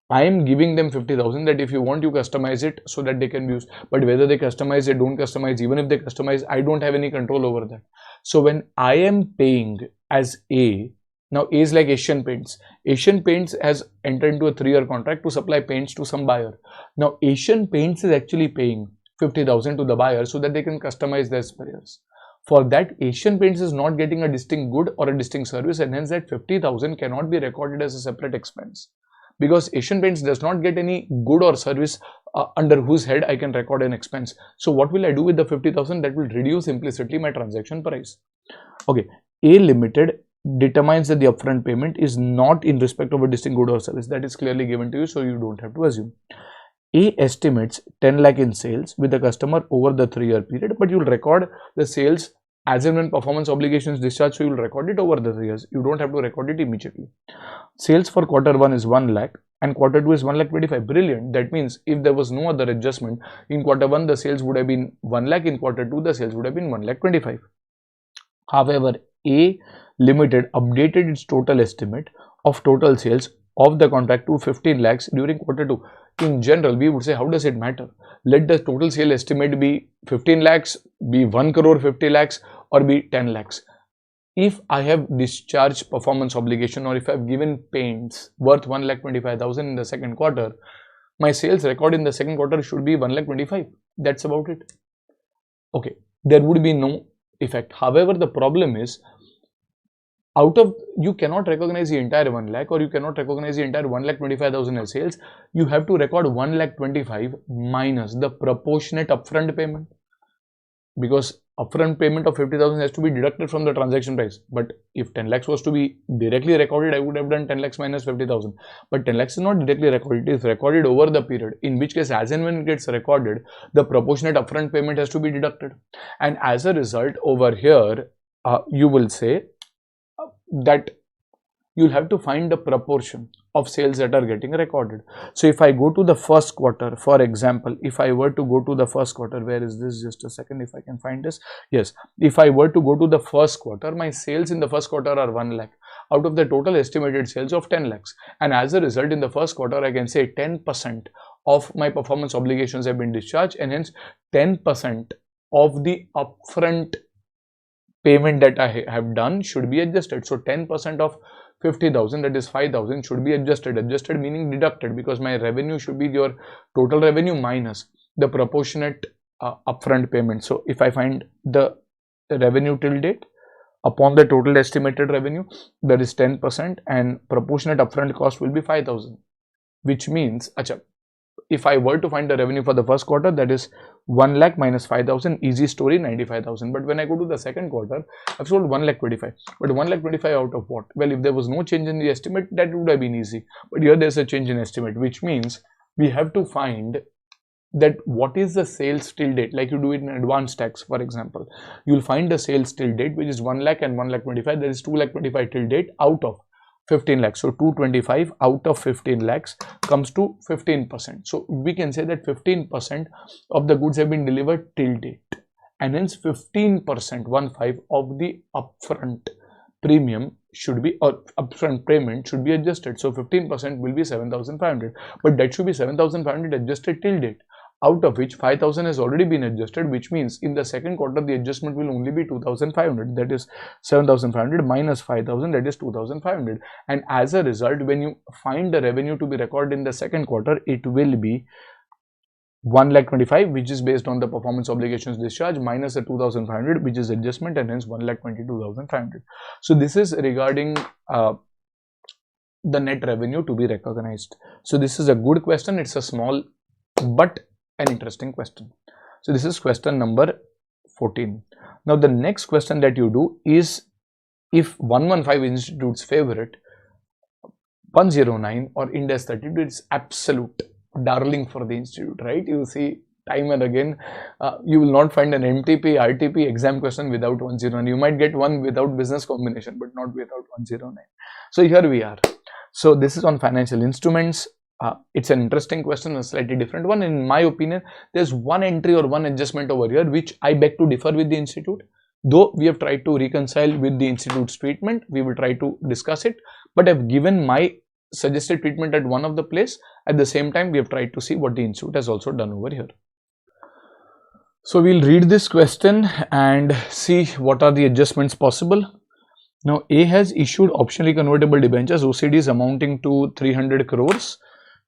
I am giving them 50,000 that if you want, you customize it so that they can use. But whether they customize, they don't customize, even if they customize, I don't have any control over that. So when I am paying as A, now A is like Asian Paints. Asian Paints has entered into a 3-year contract to supply paints to some buyer. Now Asian Paints is actually paying 50,000 to the buyer so that they can customize their sprayers. For that, Asian Paints is not getting a distinct good or a distinct service, and hence that 50,000 cannot be recorded as a separate expense, because Asian Paints does not get any good or service under whose head I can record an expense. So what will I do with the 50,000? That will reduce implicitly my transaction price. Okay, A Limited determines that the upfront payment is not in respect of a distinct good or service. That is clearly given to you, so you don't have to assume. A estimates 10 lakh in sales with the customer over the 3-year period, but you will record the sales as and when performance obligations discharge, so you will record it over the 3 years. You don't have to record it immediately. Sales for quarter 1 is 1 lakh and quarter 2 is 1,25,000. Brilliant. That means if there was no other adjustment, in quarter 1 the sales would have been 1 lakh, in quarter 2 the sales would have been 1,25,000. However, A Limited updated its total estimate of total sales of the contract to 15 lakhs during quarter 2. In general, we would say, how does it matter? Let the total sale estimate be 15 lakhs, be 1 crore 50 lakhs, or be 10 lakhs. If I have discharged performance obligation, or if I have given paints worth 1,25,000 in the second quarter, my sales record in the second quarter should be 1,25,000. That's about it. Okay, there would be no effect. However, the problem is, you cannot recognize the entire 1 lakh, or you cannot recognize the entire 1,25,000 as sales. You have to record 1,25,000 minus the proportionate upfront payment, because upfront payment of 50,000 has to be deducted from the transaction price. But if 10 lakhs was to be directly recorded, I would have done 10 lakhs minus 50,000. But 10 lakhs is not directly recorded, it is recorded over the period, in which case as and when it gets recorded, the proportionate upfront payment has to be deducted. And as a result, over here, you will say that you'll have to find the proportion of sales that are getting recorded. So if I go to the first quarter, for example, if I were to go to the first quarter, where is this? Just a second, if I can find this. Yes, if I were to go to the first quarter, my sales in the first quarter are 1 lakh out of the total estimated sales of 10 lakhs. And as a result, in the first quarter, I can say 10% of my performance obligations have been discharged, and hence 10% of the upfront payment that I have done should be adjusted. So 10% of 50,000, that is 5,000, should be adjusted. Adjusted meaning deducted, because my revenue should be your total revenue minus the proportionate upfront payment. So if I find the revenue till date upon the total estimated revenue, that is 10%, and proportionate upfront cost will be 5,000, which means, if I were to find the revenue for the first quarter, that is 1 lakh minus 5,000, easy story, 95,000. But when I go to the second quarter, I've sold 1,25,000. But 1,25,000 out of what? Well, if there was no change in the estimate, that would have been easy. But here there's a change in estimate, which means we have to find that what is the sales till date. Like you do it in advanced tax, for example. You'll find the sales till date, which is 1 lakh and 1,25,000. That is 2,25,000 till date out of 15 lakhs. So 225 out of 15 lakhs comes to 15%. So we can say that 15% of the goods have been delivered till date, and hence 15%, 1/5 of the upfront premium should be, or upfront payment should be adjusted. So 15% will be 7,500, but that should be 7,500 adjusted till date, out of which 5,000 has already been adjusted, which means in the second quarter the adjustment will only be 2,500. That is 7,500 minus 5,000, that is 2,500. And as a result, when you find the revenue to be recorded in the second quarter, it will be 1,25,000 which is based on the performance obligations discharge minus the 2,500 which is adjustment, and hence 1,22,500. So this is regarding the net revenue to be recognized. So this is a good question. It's a small but an interesting question. So this is question number 14. Now the next question that you do is, if 115 institute's favorite 109 or Ind AS 32, it's absolute darling for the institute, right? You see time and again, you will not find an MTP, RTP exam question without 109. You might get one without business combination, but not without 109. So here we are. So this is on financial instruments. It's an interesting question, a slightly different one. In my opinion, there's one entry or one adjustment over here which I beg to differ with the institute. Though we have tried to reconcile with the institute's treatment, we will try to discuss it, but I've given my suggested treatment at one of the place. At the same time, we have tried to see what the institute has also done over here. So we'll read this question and see what are the adjustments possible. Now A has issued optionally convertible debentures OCDs amounting to 300 crores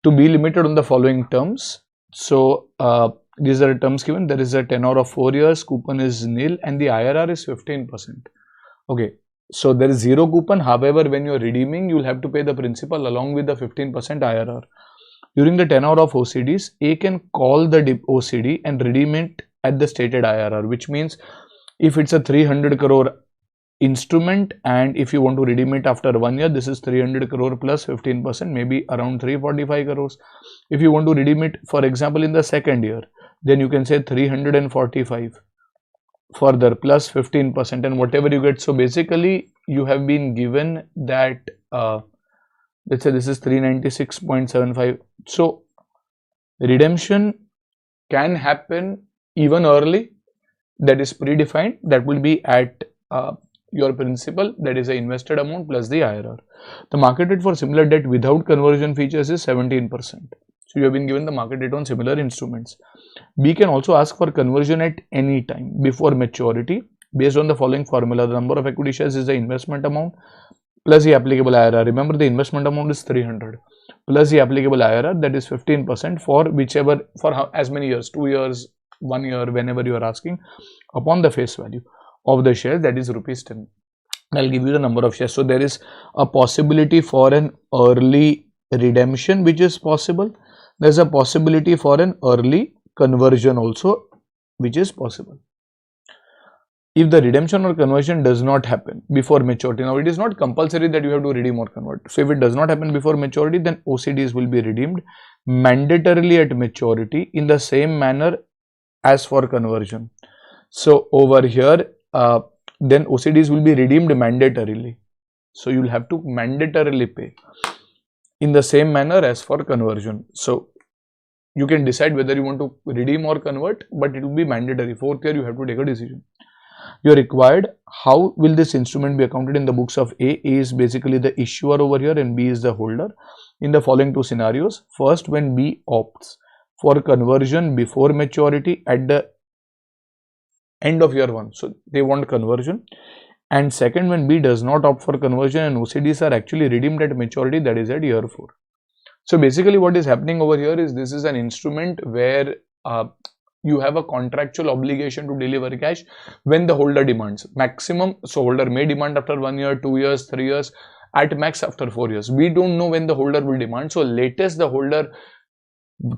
to be limited on the following terms. So these are the terms given. There is a tenor of 4 years, coupon is nil, and the IRR is 15%. Okay, so there is zero coupon. However, when you are redeeming, you will have to pay the principal along with the 15% IRR. During the tenor of OCDs, A can call the OCD and redeem it at the stated IRR, which means if it's a 300 crore instrument and if you want to redeem it after 1 year, this is 300 crore plus 15%, maybe around 345 crores. If you want to redeem it, for example, in the second year, then you can say 345 further plus 15% and whatever you get. So basically you have been given that let's say this is 396.75. so redemption can happen even early, that is predefined, that will be at your principal, that is the invested amount plus the IRR. The market rate for similar debt without conversion features is 17%. So you have been given the market rate on similar instruments. B can also ask for conversion at any time before maturity based on the following formula. The number of equity shares is the investment amount plus the applicable IRR. Remember, the investment amount is 300 plus the applicable IRR, that is 15% for whichever, for as many years, 2 years, 1 year, whenever you are asking, upon the face value of the share, that is rupees 10. I'll give you the number of shares. So there is a possibility for an early redemption which is possible. There's a possibility for an early conversion also which is possible. If the redemption or conversion does not happen before maturity, now it is not compulsory that you have to redeem or convert. So if it does not happen before maturity, then OCDs will be redeemed mandatorily at maturity in the same manner as for conversion. So over here, then OCDs will be redeemed mandatorily. So you will have to mandatorily pay in the same manner as for conversion. So you can decide whether you want to redeem or convert, but it will be mandatory. 4th year you have to take a decision. You are required. How will this instrument be accounted in the books of A? A is basically the issuer over here and B is the holder in the following two scenarios. First, when B opts for conversion before maturity at the end of year 1, so they want conversion, and second, when B does not opt for conversion and OCDs are actually redeemed at maturity, that is at year 4. So basically what is happening over here is, this is an instrument where you have a contractual obligation to deliver cash when the holder demands maximum. So holder may demand after 1 year, 2 years, 3 years, at max after 4 years. We don't know when the holder will demand. So latest the holder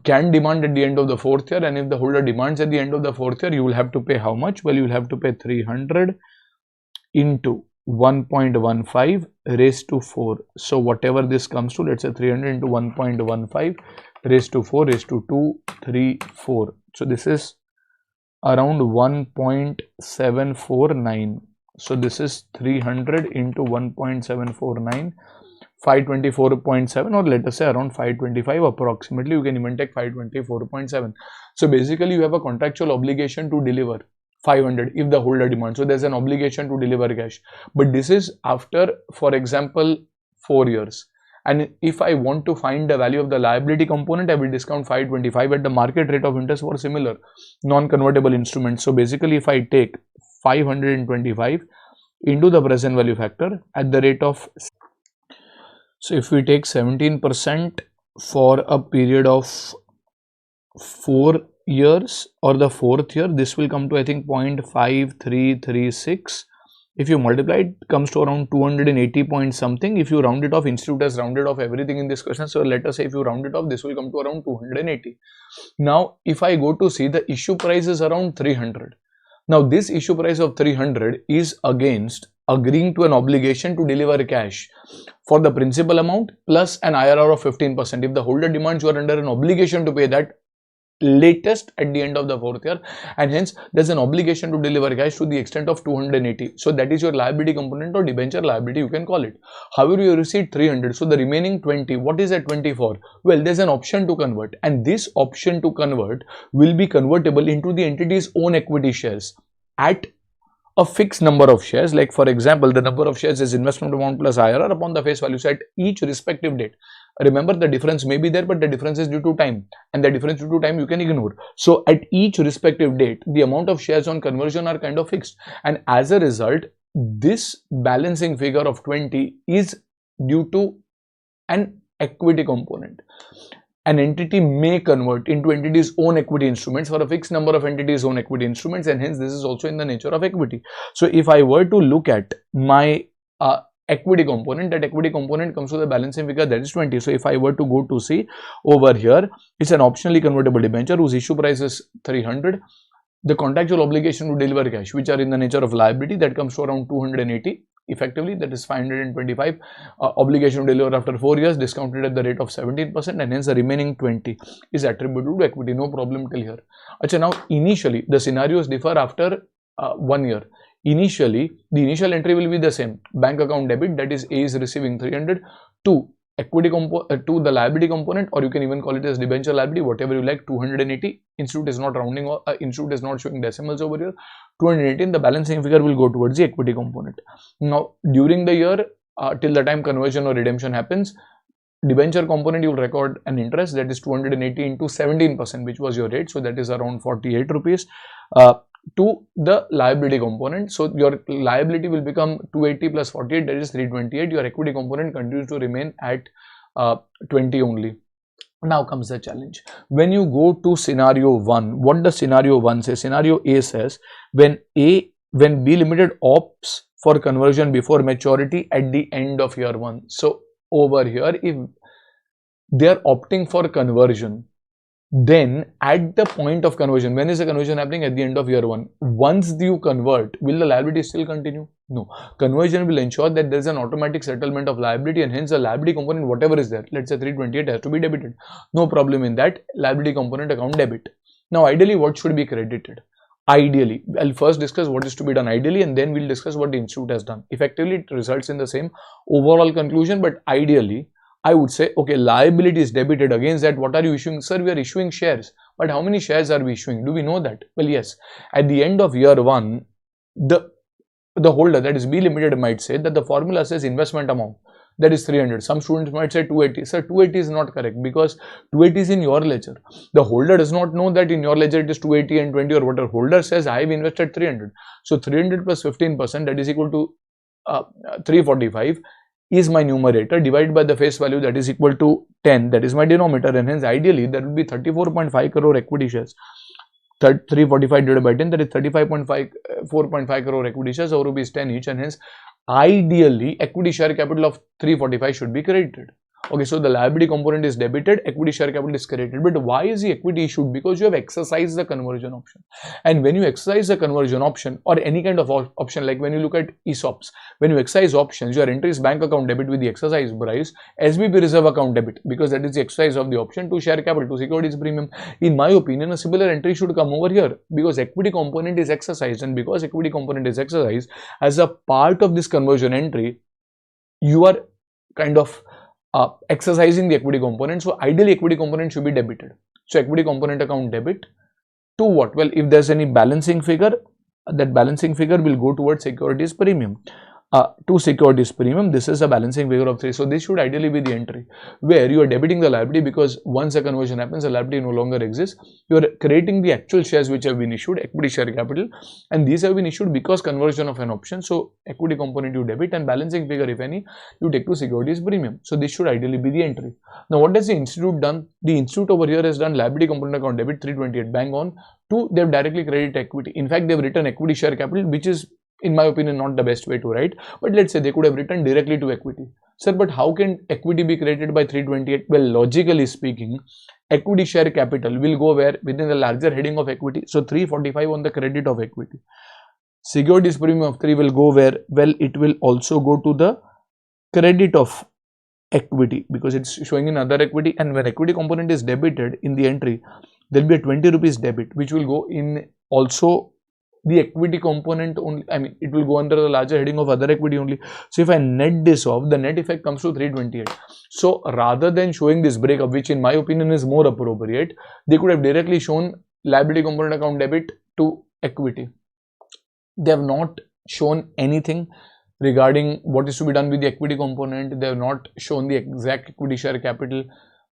can demand at the end of the 4th year, and if the holder demands at the end of the 4th year, you will have to pay how much? Well, you will have to pay 300 into 1.15 raised to 4. So whatever this comes to, let's say 300 into 1.15 raised to 4 raised to 234. So this is around 1.749. So this is 300 into 1.749, 524.7, or let us say around 525 approximately. You can even take 524.7. So basically you have a contractual obligation to deliver 500 if the holder demands. So there's an obligation to deliver cash, but this is after, for example, 4 years. And if I want to find the value of the liability component, I will discount 525 at the market rate of interest for similar non-convertible instruments. So basically if I take 525 into the present value factor at the rate of, so if we take 17% for a period of 4 years or the 4th year, this will come to I think 0.5336. If you multiply, it comes to around 280 point something. If you round it off, institute has rounded off everything in this question. So let us say if you round it off, this will come to around 280. Now, if I go to see, the issue price is around 300. Now, this issue price of 300 is against agreeing to an obligation to deliver cash for the principal amount plus an IRR of 15%. If the holder demands, you are under an obligation to pay that latest at the end of the 4th year, and hence there's an obligation to deliver cash to the extent of 280. So that is your liability component or debenture liability, you can call it. However, you received 300, so the remaining 20, what is that 20 for? Well, there's an option to convert, and this option to convert will be convertible into the entity's own equity shares at a fixed number of shares. Like for example, the number of shares is investment amount plus IRR upon the face value. So at each respective date, remember the difference may be there, but the difference is due to time, and the difference due to time you can ignore. So at each respective date, the amount of shares on conversion are kind of fixed, and as a result, this balancing figure of 20 is due to an equity component. An entity may convert into entity's own equity instruments for a fixed number of entities' own equity instruments, and hence this is also in the nature of equity. So if I were to look at my equity component, that equity component comes to the balancing figure, that is 20. So if I were to go to see over here, it's an optionally convertible debenture whose issue price is 300. The contractual obligation to deliver cash, which are in the nature of liability, that comes to around 280. Effectively, that is 525. Obligation to deliver after 4 years, discounted at the rate of 17%, and hence the remaining 20 is attributable to equity. No problem till here. Achha, now initially the scenarios differ after 1 year. Initially, the initial entry will be the same. Bank account debit, that is A is receiving 300 to equity to the liability component, or you can even call it as debenture liability, whatever you like, 280. Institute is not rounding, or institute is not showing decimals over here. 218, the balancing figure will go towards the equity component. Now, during the year, till the time conversion or redemption happens, debenture component, you will record an interest, that is 280 into 17%, which was your rate, so that is around 48 rupees. To the liability component, so your liability will become 280 plus 48, that is 328. Your equity component continues to remain at 20 only. Now comes the challenge. When you go to scenario 1, what does scenario 1 say? Scenario A says when B Limited opts for conversion before maturity at the end of year 1. So over here, if they are opting for conversion, then at the point of conversion, when is the conversion happening? At the end of year 1. Once you convert, will the liability still continue? No. Conversion will ensure that there is an automatic settlement of liability, and hence the liability component, whatever is there, let's say 328, has to be debited. No problem in that. Liability component account debit. Now ideally, what should be credited? Ideally, I'll first discuss what is to be done ideally, and then we'll discuss what the institute has done. Effectively, it results in the same overall conclusion, but ideally, I would say, okay, liability is debited. Against that, what are you issuing? Sir, we are issuing shares. But how many shares are we issuing? Do we know that? Well, yes. At the end of year 1, the holder, that is B Limited, might say that the formula says investment amount, that is 300. Some students might say 280. Sir, 280 is not correct because 280 is in your ledger. The holder does not know that in your ledger it is 280 and 20 or whatever. Holder says I have invested 300. So 300 plus 15%, that is equal to 345. is my numerator, divided by the face value, that is equal to 10, that is my denominator, and hence ideally there will be 34.5 crore equity shares. 345 divided by 10, that is 4.5 crore equity shares, or rupees 10 each, and hence ideally equity share capital of 345 should be credited. Okay, so the liability component is debited, equity share capital is credited. But why is the equity issued? Because you have exercised the conversion option. And when you exercise the conversion option, or any kind of option, like when you look at ESOPs, when you exercise options, your entry is bank account debit with the exercise price, SBP reserve account debit, because that is the exercise of the option, to share capital, to securities premium. In my opinion, a similar entry should come over here, because equity component is exercised, and because equity component is exercised, as a part of this conversion entry, you are kind of exercising the equity component. So ideally equity component should be debited. So equity component account debit to what? Well, if there's any balancing figure, that balancing figure will go towards securities premium. to securities premium. This is a balancing figure of 3. So this should ideally be the entry where you are debiting the liability, because once a conversion happens, the liability no longer exists. You are creating the actual shares which have been issued, equity share capital, and these have been issued because conversion of an option. So equity component you debit, and balancing figure, if any, you take to securities premium. So this should ideally be the entry. Now what has the institute done? The institute over here has done liability component account debit 328, bang on. 2, they've directly credited equity. In fact, they've written equity share capital, which is in my opinion not the best way to write, but let's say they could have written directly to equity. Sir, but how can equity be credited by 328? Well, logically speaking, equity share capital will go where? Within the larger heading of equity. So 345 on the credit of equity. Securities premium of 3 will go where? Well, it will also go to the credit of equity, because it's showing in other equity, and when equity component is debited in the entry, there will be a 20 rupees debit which will go in also the equity component only. I mean, it will go under the larger heading of other equity only. So if I net this off, the net effect comes to 328. So rather than showing this breakup, which in my opinion is more appropriate, they could have directly shown liability component account debit to equity. They have not shown anything regarding what is to be done with the equity component. They have not shown the exact equity share capital,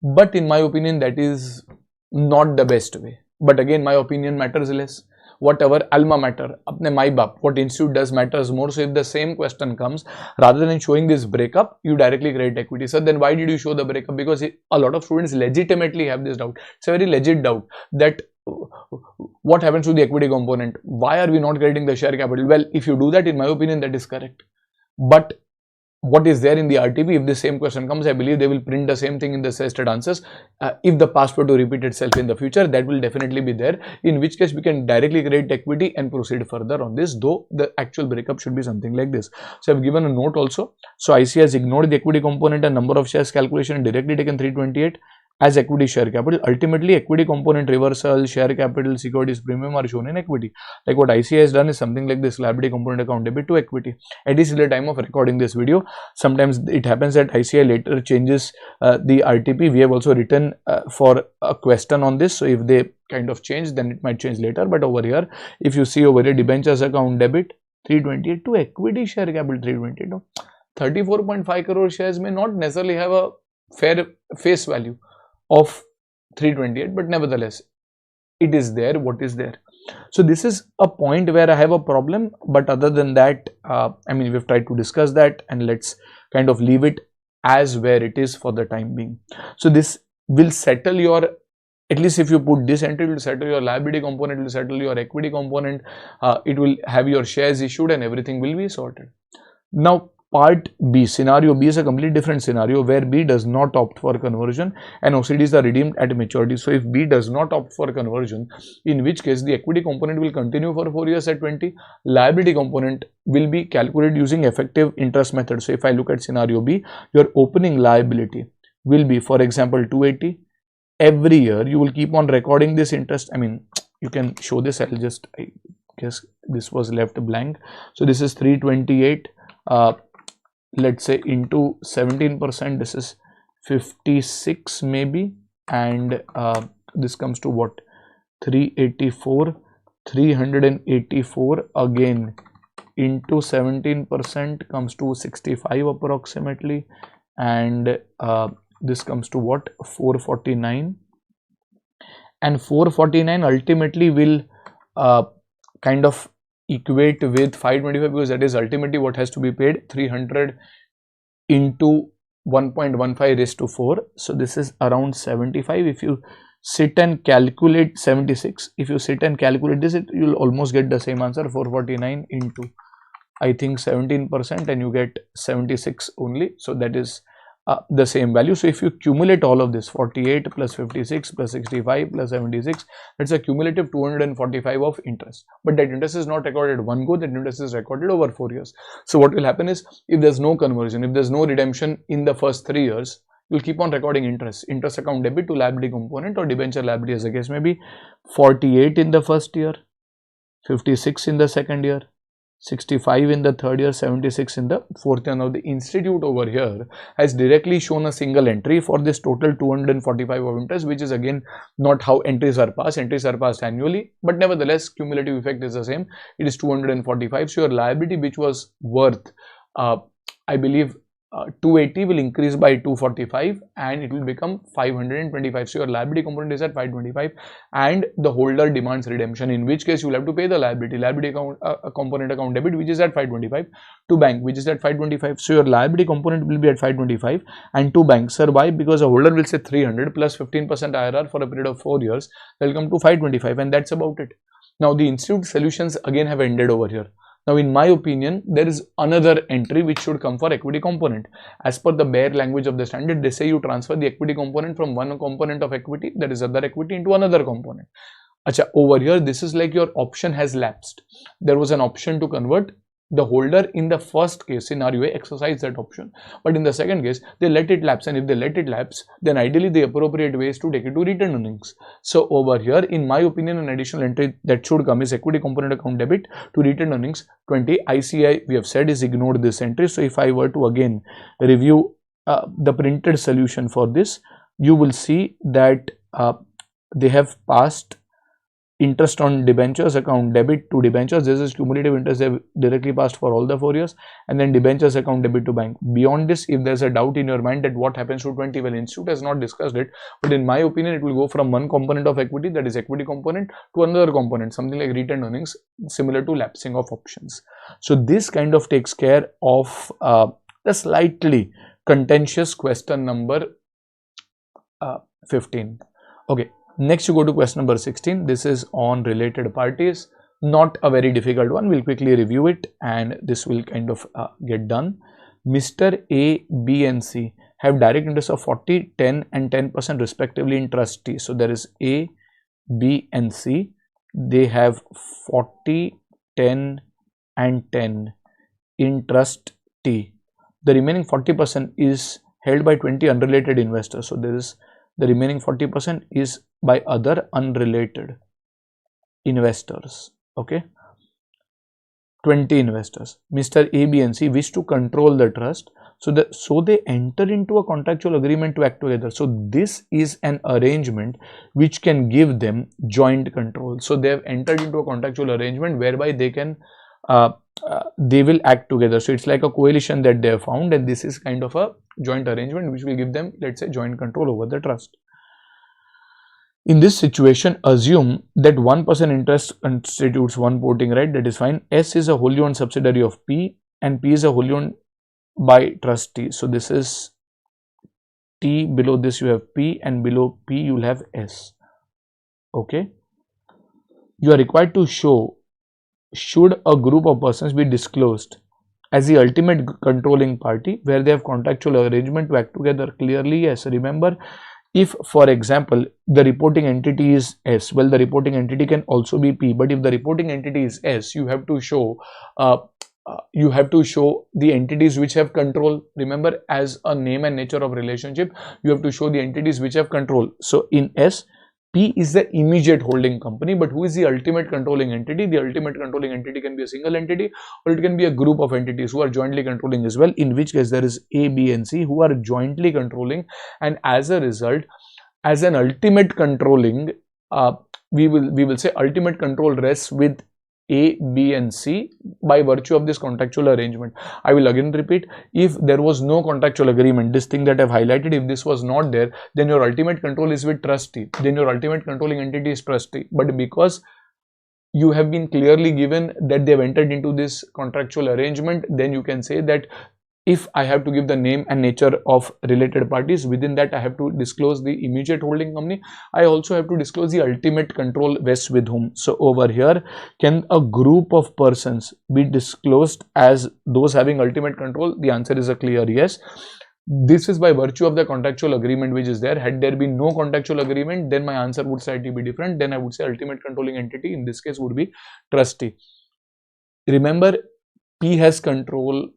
but in my opinion that is not the best way. But again, my opinion matters less. Whatever alma mater, apne mai baap, what institute does matters more. So if the same question comes, rather than showing this breakup, you directly credit equity. So then why did you show the breakup? Because a lot of students legitimately have this doubt. It's a very legit doubt that what happens to the equity component? Why are we not crediting the share capital? Well, if you do that, in my opinion, that is correct. But what is there in the RTP? If the same question comes, I believe they will print the same thing in the suggested answers. If the past were to repeat itself in the future, that will definitely be there, in which case we can directly credit equity and proceed further on this, though the actual breakup should be something like this. So I have given a note also. So IC has ignored the equity component and number of shares calculation and directly taken 328 as equity share capital. Ultimately, equity component reversal, share capital, securities premium are shown in equity. Like what IC has done is something like this: liability component account debit to equity. At least at the time of recording this video, sometimes it happens that ICI later changes the RTP. We have also written for a question on this. So if they kind of change, then it might change later. But over here, if you see over here, debentures account debit 328 to equity share capital 328. No, 34.5 crore shares may not necessarily have a fair face value of 328, but nevertheless it is there what is there. So this is a point where I have a problem, but other than that, I mean, we've tried to discuss that, and let's kind of leave it as where it is for the time being. So this will settle your, at least if you put this entry, it will settle your liability component, it will settle your equity component, it will have your shares issued, and everything will be sorted. Now part B, scenario B is a completely different scenario where B does not opt for conversion and OCDs are redeemed at maturity. So if B does not opt for conversion, in which case the equity component will continue for 4 years at 20, liability component will be calculated using effective interest method. So if I look at scenario B, your opening liability will be, for example, 280. Every year you will keep on recording this interest. I mean, you can show this, I'll just, I guess this was left blank. So this is 328, let's say into 17%, this is 56 maybe, and this comes to what, 384 again into 17% comes to 65 approximately, and this comes to what, 449, and 449 ultimately will kind of equate with 525, because that is ultimately what has to be paid, 300 into 1.15 raised to 4. So this is around 75. If you sit and calculate 76, if you sit and calculate this, you will almost get the same answer, 449 into I think 17%, and you get 76 only. So that is the same value. So if you cumulate all of this, 48 plus 56 plus 65 plus 76, that's a cumulative 245 of interest. But that interest is not recorded one go, that interest is recorded over 4 years. So what will happen is, if there's no conversion, if there's no redemption in the first 3 years, you'll keep on recording interest account debit to liability component or debenture liability as the case may be. 48 in the first year, 56 in the second year, 65 in the third year, 76 in the fourth year. Now the institute over here has directly shown a single entry for this total 245 of interest, which is again not how entries are passed. Entries are passed annually, but nevertheless cumulative effect is the same. It is 245. So your liability, which was worth I believe 280 will increase by 245 and it will become 525. So your liability component is at 525 and the holder demands redemption, in which case you will have to pay the liability account component account debit, which is at 525, to bank, which is at 525. So your liability component will be at 525 and to bank. Sir, why? Because a holder will say 300 plus 15% IRR for a period of 4 years. They'll come to 525 and that's about it. Now the institute solutions again have ended over here. Now, in my opinion, there is another entry which should come for equity component. As per the bare language of the standard, they say you transfer the equity component from one component of equity, that is other equity, into another component. Acha, over here, this is like your option has lapsed. There was an option to convert. The holder in the first case scenario exercise that option, but in the second case they let it lapse, and if they let it lapse, then ideally the appropriate way is to take it to return earnings. So over here, in my opinion, an additional entry that should come is equity component account debit to return earnings 20. ICI, we have said, is ignored this entry. So if I were to again review the printed solution for this, you will see that they have passed interest on debentures account debit to debentures. This is cumulative interest they have directly passed for all the 4 years, and then debentures account debit to bank. Beyond this, if there's a doubt in your mind that what happens to 20, well, institute has not discussed it, but in my opinion, it will go from one component of equity, that is equity component, to another component, something like return earnings, similar to lapsing of options. So this kind of takes care of the slightly contentious question number 15. Okay. Next, you go to question number 16. This is on related parties. Not a very difficult one. We'll quickly review it and this will kind of get done. Mr. A, B and C have direct interest of 40, 10 and 10% respectively in trust T. So there is A, B and C. They have 40, 10 and 10 in trust T. The remaining 40% is held by 20 unrelated investors. So there is the remaining 40% is by other unrelated investors. Okay, 20 investors. Mr. A, B and C wish to control the trust, so they enter into a contractual agreement to act together. So this is an arrangement which can give them joint control. So they have entered into a contractual arrangement whereby they can they will act together. So it's like a coalition that they have found, and this is kind of a joint arrangement which will give them, let's say, joint control over the trust. In this situation, assume that 1% interest constitutes one voting right. That is fine. S is a wholly owned subsidiary of P and P is a wholly owned by trust T. So this is T, below this you have P, and below P you will have S. Okay. You are required to show, should a group of persons be disclosed as the ultimate controlling party where they have contractual arrangement to act together? Clearly yes. Remember, if for example the reporting entity is S, well, the reporting entity can also be P, but if the reporting entity is S, you have to show the entities which have control. Remember, as a name and nature of relationship, you have to show the entities which have control. So in S, P is the immediate holding company, but who is the ultimate controlling entity? The ultimate controlling entity can be a single entity or it can be a group of entities who are jointly controlling as well, in which case there is A, B and C who are jointly controlling, and as a result, as an ultimate controlling, we will say ultimate control rests with A, B and C by virtue of this contractual arrangement. I will again repeat, if there was no contractual agreement, this thing that I have highlighted, if this was not there, then your ultimate control is with trustee, then your ultimate controlling entity is trustee. But because you have been clearly given that they have entered into this contractual arrangement, then you can say that if I have to give the name and nature of related parties, within that I have to disclose the immediate holding company. I also have to disclose the ultimate control vests with whom. So over here, can a group of persons be disclosed as those having ultimate control? The answer is a clear yes. This is by virtue of the contractual agreement which is there. Had there been no contractual agreement, then my answer would slightly be different. Then I would say ultimate controlling entity, in this case would be trustee. Remember, P has control,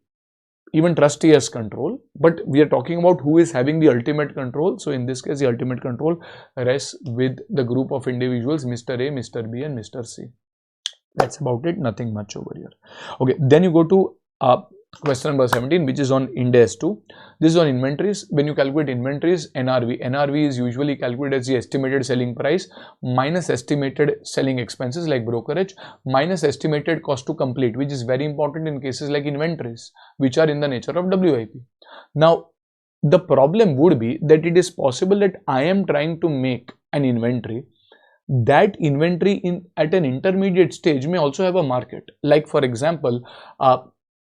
even trustee has control, but we are talking about who is having the ultimate control. So in this case, the ultimate control rests with the group of individuals, Mr. A, Mr. B and Mr. C. That's about it, nothing much over here. Okay, then you go to Question number 17, which is on Ind AS 2. This is on inventories. When you calculate inventories, NRV is usually calculated as the estimated selling price minus estimated selling expenses like brokerage minus estimated cost to complete, which is very important in cases like inventories, which are in the nature of WIP. Now, the problem would be that it is possible that I am trying to make an inventory. That inventory at an intermediate stage may also have a market. Like for example,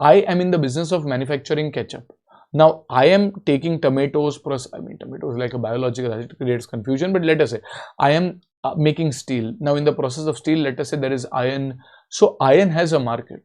I am in the business of manufacturing ketchup. Now I am taking tomatoes, tomatoes like a biological, it creates confusion, but let us say I am making steel. Now in the process of steel, let us say there is iron. So iron has a market.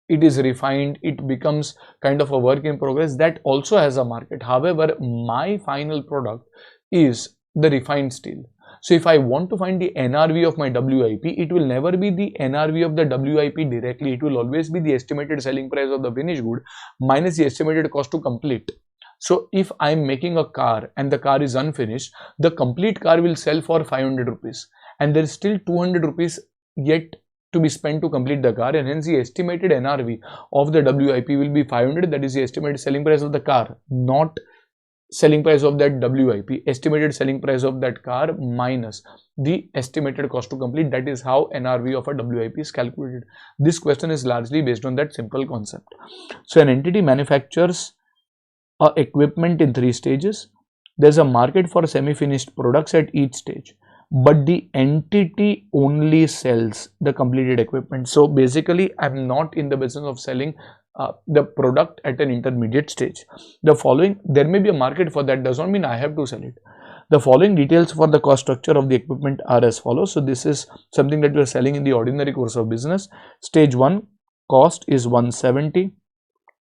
It is refined, it becomes kind of a work in progress that also has a market. However, my final product is the refined steel. So if I want to find the NRV of my WIP, it will never be the NRV of the WIP directly. It will always be the estimated selling price of the finished good minus the estimated cost to complete. So if I am making a car and the car is unfinished, the complete car will sell for 500 rupees and there is still 200 rupees yet to be spent to complete the car, and hence the estimated NRV of the WIP will be 500. That is the estimated selling price of the car, not selling price of that WIP, estimated selling price of that car minus the estimated cost to complete. That is how NRV of a WIP is calculated. This question is largely based on that simple concept. So an entity manufactures a equipment in 3 stages. There's a market for semi-finished products at each stage, but the entity only sells the completed equipment. So basically I'm not in the business of selling the product at an intermediate stage. The following, there may be a market for that, does not mean I have to sell it. The following details for the cost structure of the equipment are as follows. So this is something that we are selling in the ordinary course of business. Stage 1 cost is 170.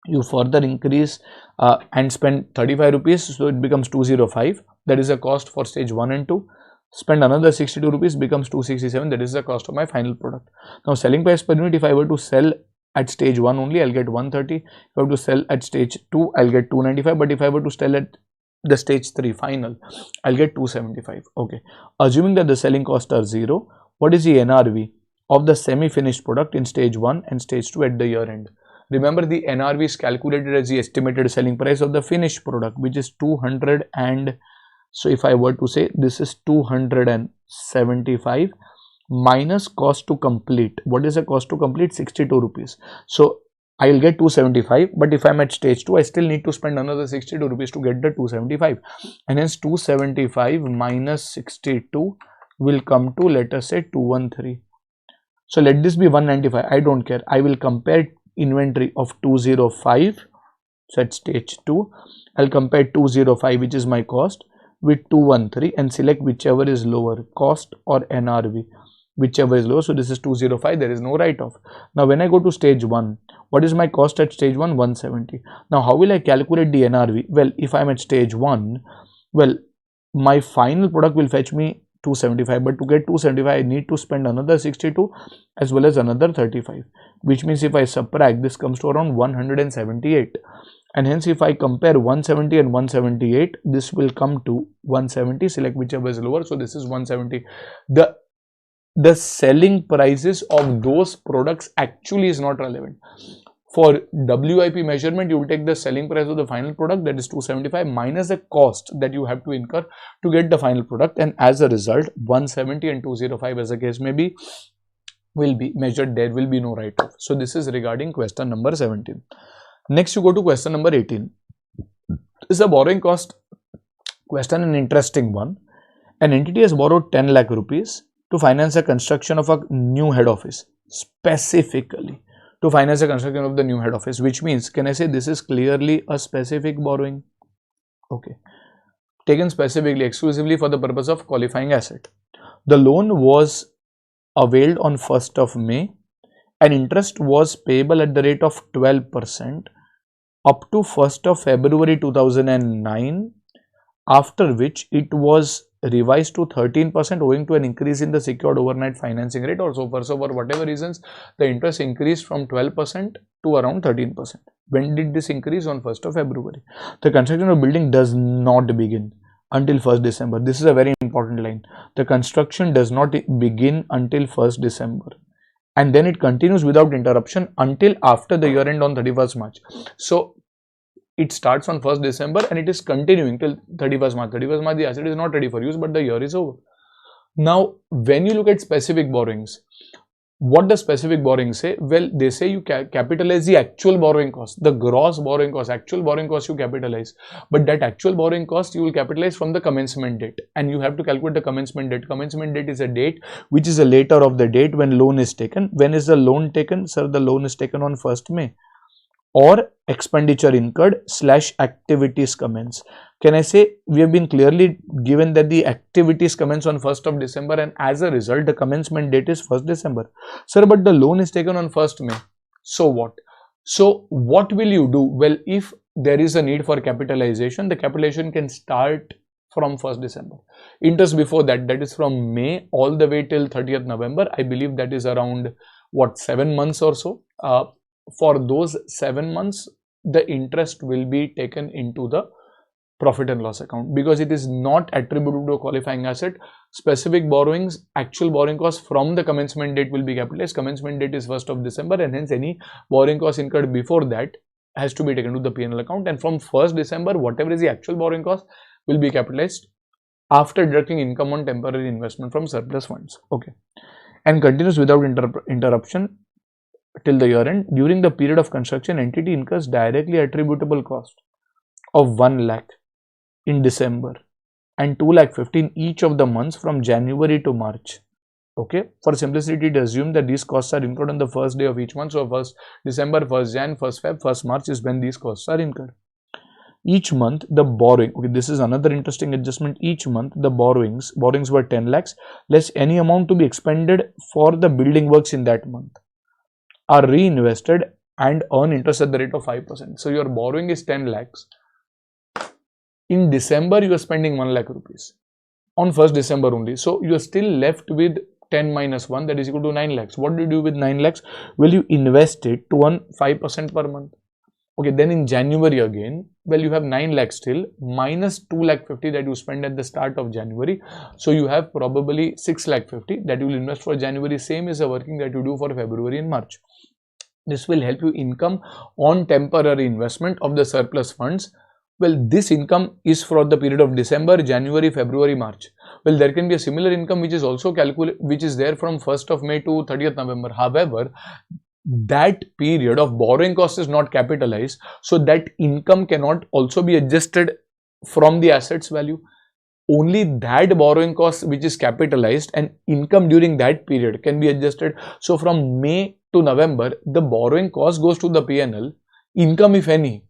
You further increase and spend 35 rupees, so it becomes 205. That is the cost for stage 1 and 2. Spend another 62 rupees, becomes 267. That is the cost of my final product. Now selling price per unit, if I were to sell at stage 1 only, I'll get 130. If I were to sell at stage 2, I'll get 295. But if I were to sell at the stage 3 final, I'll get 275. Okay. Assuming that the selling costs are 0, what is the NRV of the semi-finished product in stage 1 and stage 2 at the year end? Remember, the NRV is calculated as the estimated selling price of the finished product, which is 200, and so if I were to say this is 275 minus cost to complete. What is the cost to complete? 62 rupees. So I'll get 275, but if I'm at stage 2, I still need to spend another 62 rupees to get the 275, and hence 275 minus 62 will come to, let us say, 213. So let this be 195. I don't care. I will compare inventory of 205. So at stage 2, I'll compare 205, which is my cost, with 213 and select whichever is lower, cost or NRV, whichever is lower. So this is 205, there is no write-off. Now when I go to stage 1, what is my cost at stage 1? 170. Now how will I calculate the NRV? Well, if I'm at stage 1, well, my final product will fetch me 275, but to get 275 I need to spend another 62 as well as another 35, which means if I subtract, this comes to around 178. And hence if I compare 170 and 178, this will come to 170. Select whichever is lower. So this is 170. The selling prices of those products actually is not relevant. For WIP measurement, you will take the selling price of the final product, that is 275, minus the cost that you have to incur to get the final product, and as a result 170 and 205, as the case may be, will be measured. There will be no write-off. So this is regarding question number 17. Next you go to question number 18. This is a borrowing cost question, an interesting one. An entity has borrowed 10 lakh rupees to finance the construction of a new head office, specifically to finance the construction of the new head office, which means, can I say this is clearly a specific borrowing? Okay, taken specifically, exclusively for the purpose of qualifying asset. The loan was availed on 1st of May and interest was payable at the rate of 12% up to 1st of February 2009, after which it was revised to 13% owing to an increase in the secured overnight financing rate or so forth. So for whatever reasons, the interest increased from 12% to around 13%. When did this increase? On 1st of February. The construction of building does not begin until 1st December. This is a very important line. The construction does not begin until 1st December. and then it continues without interruption until after the year end on 31st March. So it starts on 1st December and it is continuing till 31st March. 31st March the asset is not ready for use, but the year is over. Now when you look at specific borrowings, what does specific borrowing say? Well, they say you capitalize the actual borrowing cost, the gross borrowing cost, actual borrowing cost you capitalize, but that actual borrowing cost you will capitalize from the commencement date, and you have to calculate the commencement date. Commencement date is a date which is a later of the date when loan is taken. When is the loan taken? Sir, the loan is taken on 1st May. Or expenditure incurred / activities commence. Can I say we have been clearly given that the activities commence on 1st of December, and as a result the commencement date is 1st December. Sir, but the loan is taken on 1st May. So what? So what will you do? Well, if there is a need for capitalization, the capitalization can start from 1st December. Interest before that, that is from May all the way till 30th November. I believe that is around what, 7 months or so. For those 7 months, the interest will be taken into the profit and loss account because it is not attributable to a qualifying asset. Specific borrowings, actual borrowing costs from the commencement date will be capitalized. Commencement date is 1st of December, and hence any borrowing costs incurred before that has to be taken to the P&L account, and from 1st December whatever is the actual borrowing cost will be capitalized after deducting income on temporary investment from surplus funds. Okay, and continues without interruption till the year end. During the period of construction, entity incurs directly attributable cost of 1 lakh in December and 2,50,000 in each of the months from January to March. Okay, for simplicity to assume that these costs are incurred on the 1st day of each month. So 1st December, 1st Jan, 1st Feb, 1st March is when these costs are incurred. Each month the borrowing, okay, this is another interesting adjustment. Each month the borrowings were 10 lakhs less any amount to be expended for the building works in that month are reinvested and earn interest at the rate of 5%. So your borrowing is 10 lakhs. In December, you are spending 1 lakh rupees on 1st December only. So you are still left with 10 minus 1, that is equal to 9 lakhs. What do you do with 9 lakhs? Will you invest it to earn 5% per month? Okay, then in January again, well, you have 9 lakhs still minus 2,50,000 that you spend at the start of January. So you have probably 6,50,000 that you will invest for January. Same is the working that you do for February and March. This will help you income on temporary investment of the surplus funds. Well, this income is for the period of December, January, February, March. Well, there can be a similar income which is also which is there from 1st of May to 30th November. However, that period of borrowing cost is not capitalized, so that income cannot also be adjusted from the assets value. Only that borrowing cost which is capitalized and income during that period can be adjusted. So from May to November, the borrowing cost goes to the P&L. Income, if any,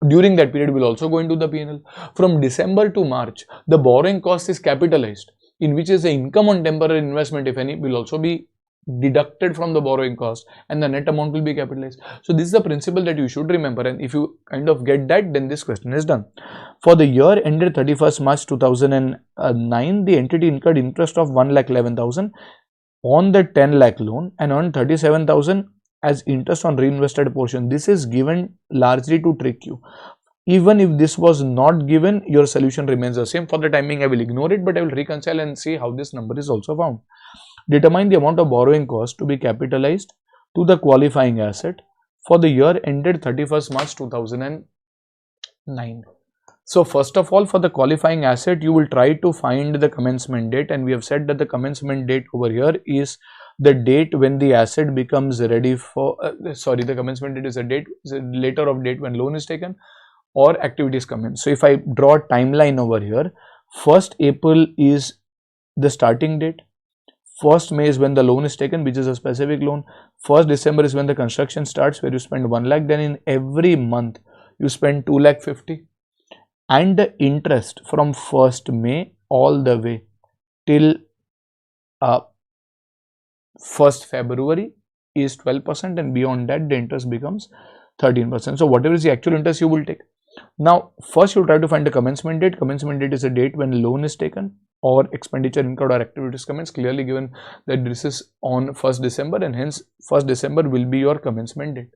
during that period will also go into the P&L. From December to March, the borrowing cost is capitalized, in which is the income on temporary investment, if any, will also be deducted from the borrowing cost, and the net amount will be capitalized. So this is the principle that you should remember, and if you kind of get that, then this question is done. For the year ended 31st March 2009, the entity incurred interest of 1,11,000 on the 10 lakh loan and earned 37,000 as interest on reinvested portion. This is given largely to trick you. Even if this was not given, your solution remains the same. For the timing, I will ignore it, but I will reconcile and see how this number is also found. Determine the amount of borrowing cost to be capitalized to the qualifying asset for the year ended 31st March 2009. So first of all, for the qualifying asset, you will try to find the commencement date, and we have said that the commencement date over here is the date when the asset becomes ready for, the commencement date is a later of date when loan is taken or activities commence. So if I draw a timeline over here, 1st April is the starting date. 1st May is when the loan is taken, which is a specific loan. 1st December is when the construction starts, where you spend 1 lakh. Then in every month, you spend 2,50,000. And the interest from 1st May all the way till 1st February is 12%, and beyond that, the interest becomes 13%. So whatever is the actual interest you will take. Now, first you try to find the commencement date. Commencement date is a date when loan is taken or expenditure incurred or activities commence, clearly given that this is on 1st December, and hence 1st December will be your commencement date.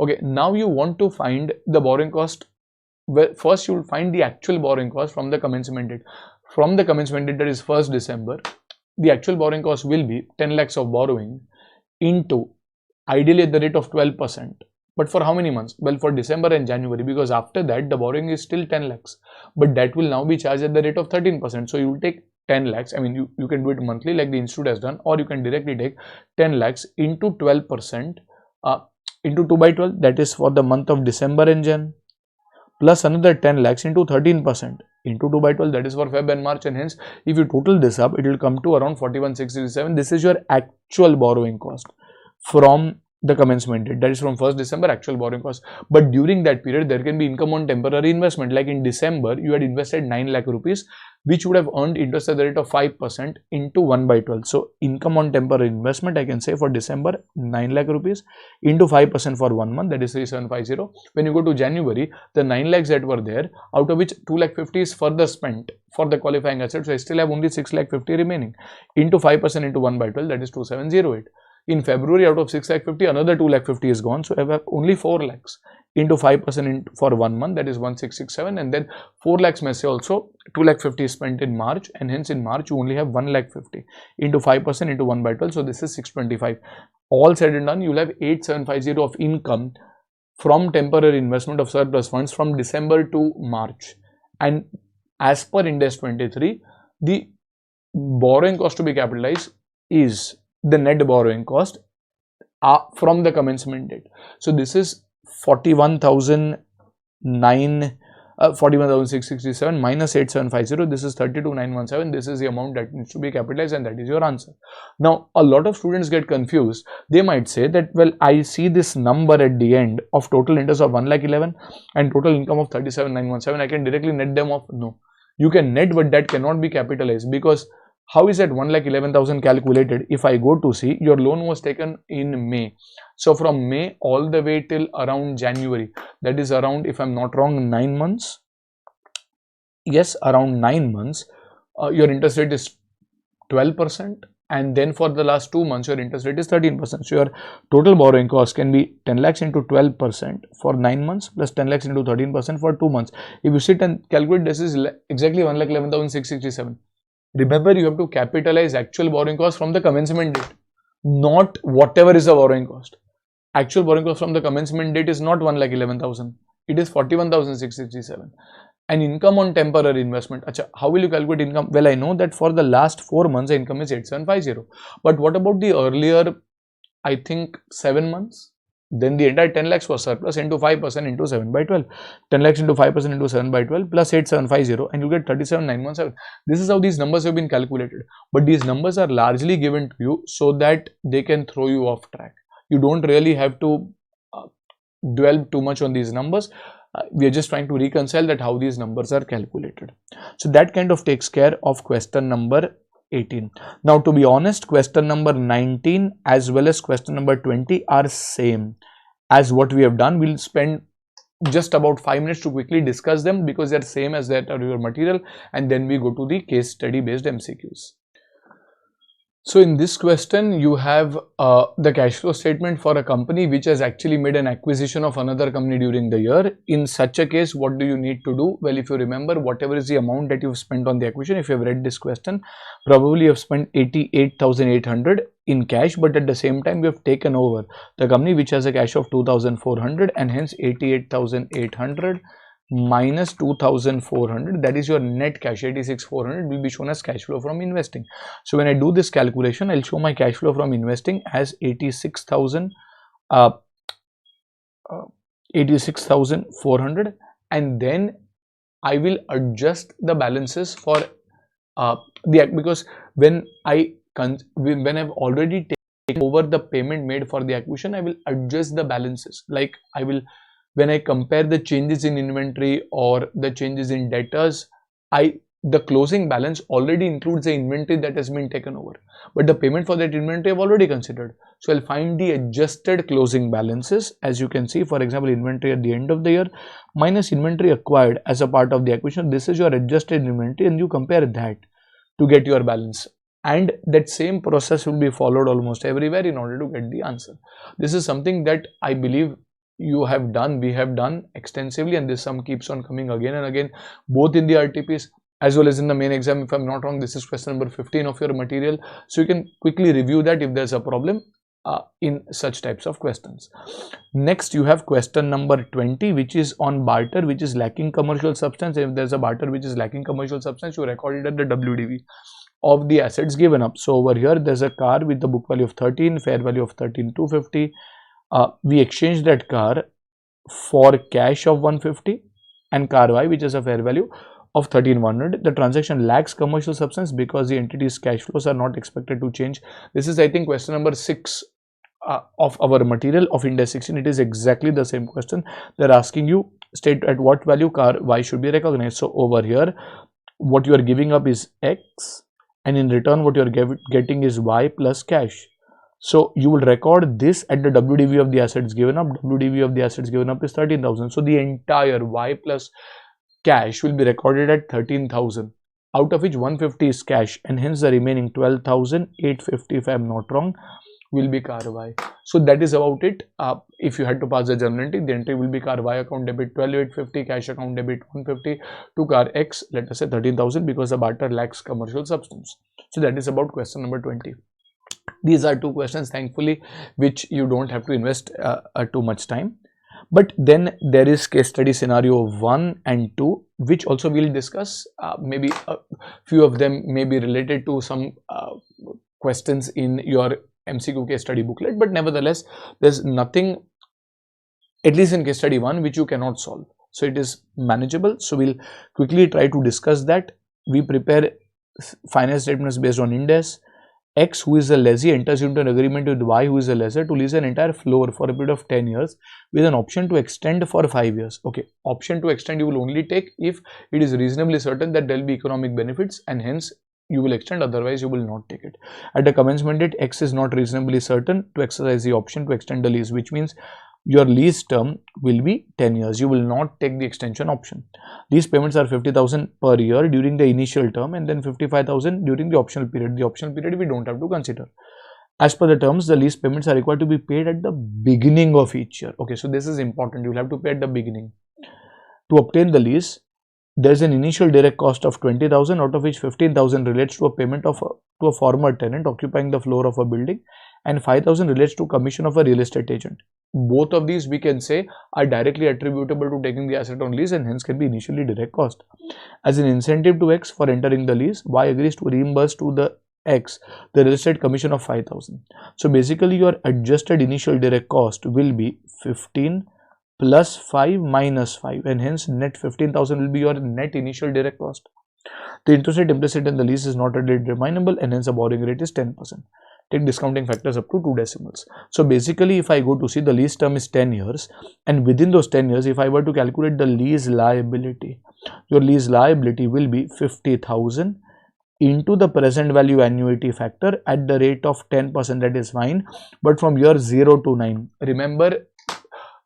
Okay, now you want to find the borrowing cost. Well, first you will find the actual borrowing cost from the commencement date. From the commencement date, that is 1st December, the actual borrowing cost will be 10 lakhs of borrowing. into, ideally at the rate of 12%. But for how many months? Well, for December and January, because after that the borrowing is still 10 lakhs, but that will now be charged at the rate of 13%. So you will take 10 lakhs. I mean, you can do it monthly like the institute has done, or you can directly take 10 lakhs into 12%, into 2 by 12, that is for the month of December and Jan, plus another 10 lakhs into 13% into 2 by 12, that is for Feb and March, and hence if you total this up, it will come to around 41,667. This is your actual borrowing cost from the commencement date, that is from 1st December, actual borrowing cost. But during that period there can be income on temporary investment, like in December you had invested 9 lakh rupees, which would have earned interest at the rate of 5% into 1 by 12. So income on temporary investment, I can say for December 9 lakh rupees into 5% for 1 month, that is 3750. When you go to January, the 9 lakhs that were there, out of which 2 lakh 50 is further spent for the qualifying assets, so I still have only 6 lakh 50 remaining, into 5% into 1 by 12, that is 2708. In February, out of 6 lakh 50, another 2 lakh 50 is gone, so I have only 4 lakhs into 5% for 1 month, that is 1667, and then 4 lakhs may say also 2 lakh 50 is spent in March, and hence in March you only have 1 lakh 50 into 5% into 1 by 12, so this is 625. All said and done, you will have 8750 of income from temporary investment of surplus funds from December to March. And as per Ind AS 23, the borrowing cost to be capitalized is the net borrowing cost from the commencement date. So this is 41,667 minus 8750. This is 32,917. This is the amount that needs to be capitalized, and that is your answer. Now, a lot of students get confused. They might say that, well, I see this number at the end of total interest of 1,11,000 and total income of 37,917. I can directly net them off. No, you can net, but that cannot be capitalized, because how is that 1,11,000 calculated? If I go to see, your loan was taken in May. So from May all the way till around January, that is around, if I'm not wrong, 9 months. Yes, around 9 months, your interest rate is 12%. And then for the last 2 months, your interest rate is 13%. So your total borrowing cost can be 10 lakhs into 12% for 9 months plus 10 lakhs into 13% for 2 months. If you sit and calculate, this is exactly 1,11,667. Remember, you have to capitalize actual borrowing cost from the commencement date, not whatever is the borrowing cost. Actual borrowing cost from the commencement date is not 1,11,000. It is 41,667. And income on temporary investment. Achha, how will you calculate income? Well, I know that for the last 4 months, the income is 8750. But what about the earlier, I think, 7 months? Then the entire 10 lakhs was surplus into 5% into 7 by 12. 10 lakhs into 5% into 7 by 12 plus 8750, and you get 37,917. This is how these numbers have been calculated. But these numbers are largely given to you so that they can throw you off track. You don't really have to dwell too much on these numbers. We are just trying to reconcile that how these numbers are calculated. So that kind of takes care of question number 18. Now, to be honest, question number 19 as well as question number 20 are same as what we have done. We'll spend just about 5 minutes to quickly discuss them, because they are same as that of your material, and then we go to the case study based MCQs. So in this question, you have the cash flow statement for a company which has actually made an acquisition of another company during the year. In such a case, what do you need to do? Well, if you remember, whatever is the amount that you've spent on the acquisition, if you have read this question, probably you have spent 88,800 in cash, but at the same time, you have taken over the company which has a cash of 2,400, and hence 88,800 minus 2,400, that is your net cash. 86,400 will be shown as cash flow from investing. So when I do this calculation, I'll show my cash flow from investing as 86,400, and then I will adjust the balances for because when I've already taken over the payment made for the acquisition, I will adjust the balances. Like when I compare the changes in inventory or the changes in debtors, the closing balance already includes the inventory that has been taken over, but the payment for that inventory I've already considered. So I'll find the adjusted closing balances. As you can see, for example, inventory at the end of the year minus inventory acquired as a part of the acquisition. This is your adjusted inventory, and you compare that to get your balance. And that same process will be followed almost everywhere in order to get the answer. This is something that I believe you have done, we have done extensively, and this sum keeps on coming again and again, both in the RTPs as well as in the main exam. If I'm not wrong, this is question number 15 of your material, so you can quickly review that. If there's a problem, in such types of questions. Next, you have question number 20, which is on barter which is lacking commercial substance. If there's a barter which is lacking commercial substance, you record it at the WDV of the assets given up. So over here there's a car with the book value of 13, fair value of 13,250. We exchange that car for cash of 150 and car Y, which is a fair value of 13,100. The transaction lacks commercial substance because the entity's cash flows are not expected to change. This is, I think, question number 6 of our material of Ind AS 16. It is exactly the same question. They're asking you state at what value car Y should be recognized. So over here, what you are giving up is X, and in return what you are getting is Y plus cash. So you will record this at the WDV of the assets given up. WDV of the assets given up is 13,000. So the entire Y plus cash will be recorded at 13,000, out of which 150 is cash, and hence the remaining 12,850, if I am not wrong, will be car Y. So that is about it. If you had to pass the journal entry, the entry will be car Y account debit 12,850, cash account debit 150 to car X, let us say 13,000, because the barter lacks commercial substance. So that is about question number 20. These are 2 questions, thankfully, which you don't have to invest too much time. But then there is case study scenario 1 and 2, which also we'll discuss. Maybe a few of them may be related to some questions in your MCQ case study booklet, but nevertheless, there's nothing, at least in case study 1, which you cannot solve. So it is manageable. So we'll quickly try to discuss that. We prepare finance statements based on Ind AS. X, who is a lessee, enters into an agreement with Y, who is a lessor, to lease an entire floor for a period of 10 years with an option to extend for 5 years. Okay, option to extend you will only take if it is reasonably certain that there will be economic benefits, and hence you will extend, otherwise you will not take it. At the commencement date, X is not reasonably certain to exercise the option to extend the lease, which means your lease term will be 10 years. You will not take the extension option. These payments are 50,000 per year during the initial term, and then 55,000 during the optional period. The optional period we don't have to consider. As per the terms, the lease payments are required to be paid at the beginning of each year. Okay, so this is important. You will have to pay at the beginning. To obtain the lease, there is an initial direct cost of 20,000, out of which 15,000 relates to a payment to a former tenant occupying the floor of a building, and 5,000 relates to commission of a real estate agent. Both of these, we can say, are directly attributable to taking the asset on lease, and hence can be initially direct cost. As an incentive to X for entering the lease, Y agrees to reimburse to the X the real estate commission of 5,000. So basically your adjusted initial direct cost will be 15 plus 5 minus 5, and hence net 15,000 will be your net initial direct cost. The interest rate implicit in the lease is not readily determinable, and hence the borrowing rate is 10%. Take discounting factors up to 2 decimals. So basically, if I go to see, the lease term is 10 years, and within those 10 years, if I were to calculate the lease liability, your lease liability will be 50,000 into the present value annuity factor at the rate of 10%. That is fine. But from year 0 to 9, remember,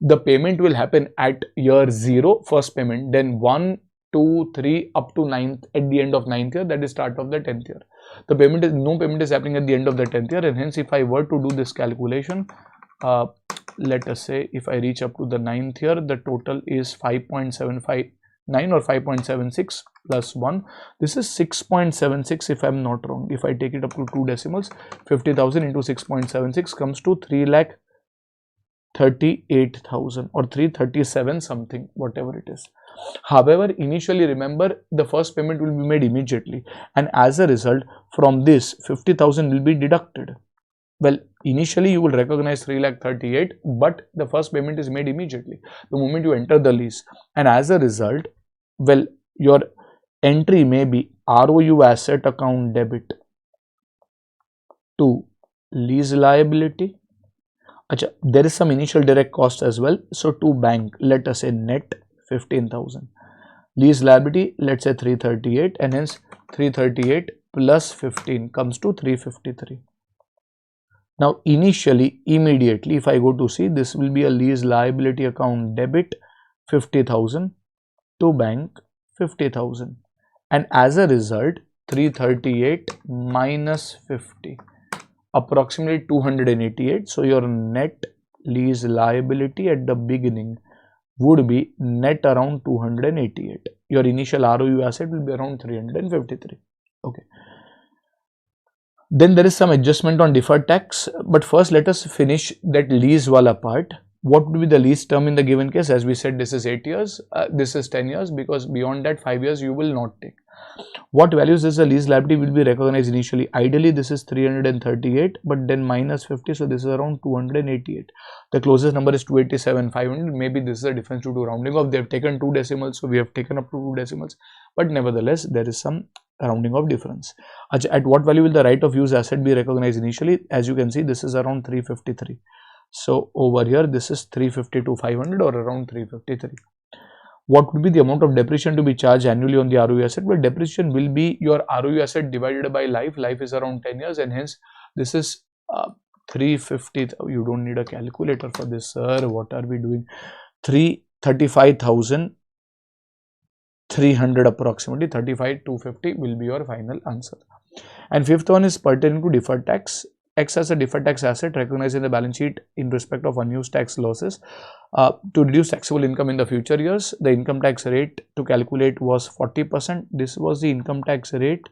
the payment will happen at year 0, first payment, then 1, 2, 3 up to 9th, at the end of 9th year, that is start of the 10th year. The payment is, no payment is happening at the end of the 10th year, and hence if I were to do this calculation, let us say if I reach up to the 9th year, the total is 5.759 or 5.76 plus 1. This is 6.76 if I am not wrong. If I take it up to 2 decimals, 50,000 into 6.76 comes to 3,38,000 or 337 something, whatever it is. However, initially, remember, the first payment will be made immediately, and as a result, from this 50,000 will be deducted. Well, initially you will recognize 3,38,000, but the first payment is made immediately the moment you enter the lease, and as a result, well, your entry may be ROU asset account debit to lease liability. Achha, there is some initial direct cost as well. So to bank, let us say net 15,000. Lease liability, let's say 338, and hence 338 plus 15 comes to 353. Now initially, immediately, if I go to see, this will be a lease liability account debit 50,000 to bank 50,000, and as a result 338 minus 50, approximately 288. So your net lease liability at the beginning would be net around 288. Your initial ROU asset will be around 353. Okay. Then there is some adjustment on deferred tax, but first let us finish that lease wala part. What would be the lease term in the given case? As we said, this is 8 years, this is 10 years, because beyond that 5 years you will not take. What values is the lease liability will be recognized initially? Ideally this is 338, but then minus 50, so this is around 288. The closest number is 287 500. Maybe this is a difference due to rounding off. They have taken 2 decimals, so we have taken up to 2 decimals, but nevertheless there is some rounding off difference. At what value will the right of use asset be recognized initially? As you can see, this is around 353. So over here this is 352 500 or around 353. What would be the amount of depreciation to be charged annually on the ROE asset? Well, depreciation will be your ROE asset divided by life. Life is around 10 years, and hence this is 350. You don't need a calculator for this, sir. What are we doing? 335,300 approximately. 35,250 will be your final answer. And fifth one is pertaining to deferred tax. X as a deferred tax asset recognized in the balance sheet in respect of unused tax losses to reduce taxable income in the future years. The income tax rate to calculate was 40%. This was the income tax rate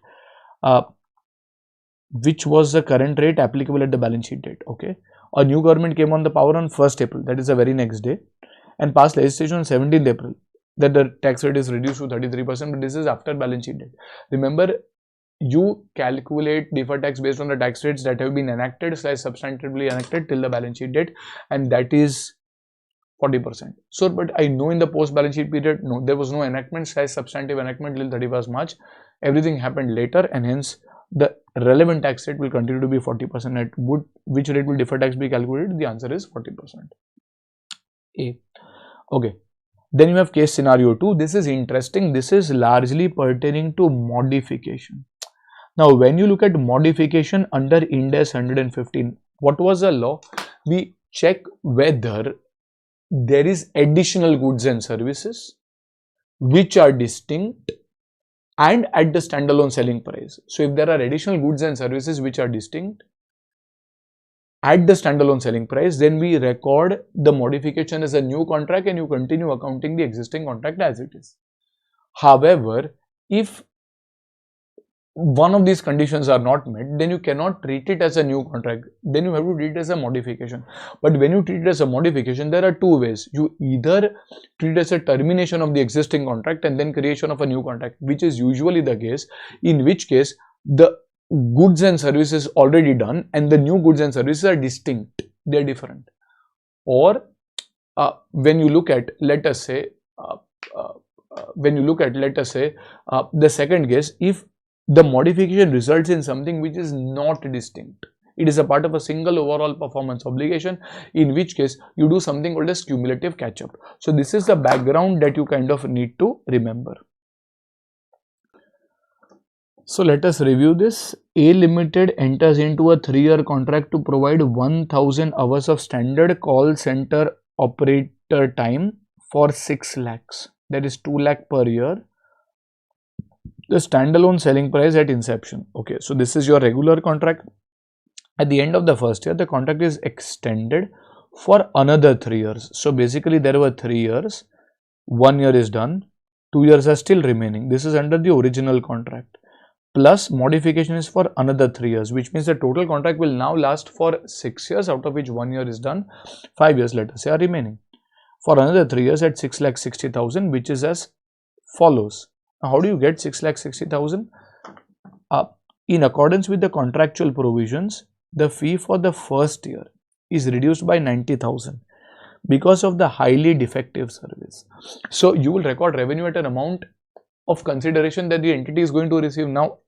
which was the current rate applicable at the balance sheet date. Okay, a new government came on the power on 1st April, that is the very next day, and passed legislation on 17th April that the tax rate is reduced to 33%, but this is after balance sheet date. Remember, you calculate deferred tax based on the tax rates that have been enacted / substantively enacted till the balance sheet date, and that is 40%. So, but I know in the post balance sheet period, no, there was no enactment / substantive enactment till 31st March. Everything happened later, and hence the relevant tax rate will continue to be 40%. At which rate will deferred tax be calculated? The answer is 40%. A. Okay. Then you have case scenario 2. This is interesting. This is largely pertaining to modification. Now, when you look at modification under Ind AS 115, what was the law? We check whether there is additional goods and services which are distinct and at the standalone selling price. So, if there are additional goods and services which are distinct at the standalone selling price, then we record the modification as a new contract and you continue accounting the existing contract as it is. However, if one of these conditions are not met, then you cannot treat it as a new contract. Then you have to treat it as a modification. But when you treat it as a modification, there are two ways. You either treat it as a termination of the existing contract and then creation of a new contract, which is usually the case, in which case the goods and services already done and the new goods and services are distinct, they are different. Or when you look at, let us say, the second case, if the modification results in something which is not distinct, it is a part of a single overall performance obligation, in which case you do something called as cumulative catch-up. So this is the background that you kind of need to remember. So let us review this. A Limited enters into a 3-year contract to provide 1000 hours of standard call center operator time for 6 lakhs. That is 2 lakh per year. The standalone selling price at inception. Okay, so this is your regular contract. At the end of the first year, the contract is extended for another 3 years. So basically there were 3 years, 1 year is done, 2 years are still remaining. This is under the original contract. Plus modification is for another 3 years, which means the total contract will now last for 6 years, out of which 1 year is done. 5 years, let us say, are remaining. For another 3 years at 6,60,000, which is as follows. Now, how do you get 6,60,000? In accordance with the contractual provisions, the fee for the first year is reduced by 90,000 because of the highly defective service. So you will record revenue at an amount of consideration that the entity is going to receive. Now,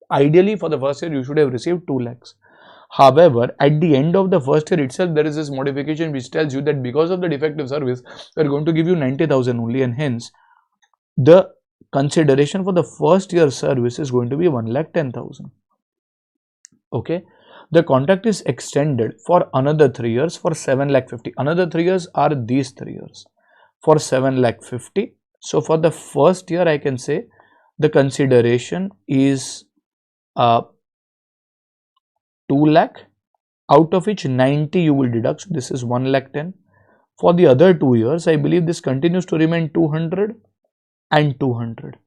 ideally for the first year you should have received 2 lakhs. However, at the end of the first year itself, there is this modification which tells you that because of the defective service, we are going to give you 90,000 only, and hence the consideration for the first year service is going to be 1,10,000. Okay, the contract is extended for another 3 years for 7,50,000. Another 3 years are these 3 years for 7,50,000. So for the first year, I can say the consideration is 2 lakh, out of which 90 you will deduct. So this is 1,10,000. For the other 2 years, I believe this continues to remain 200 and 200.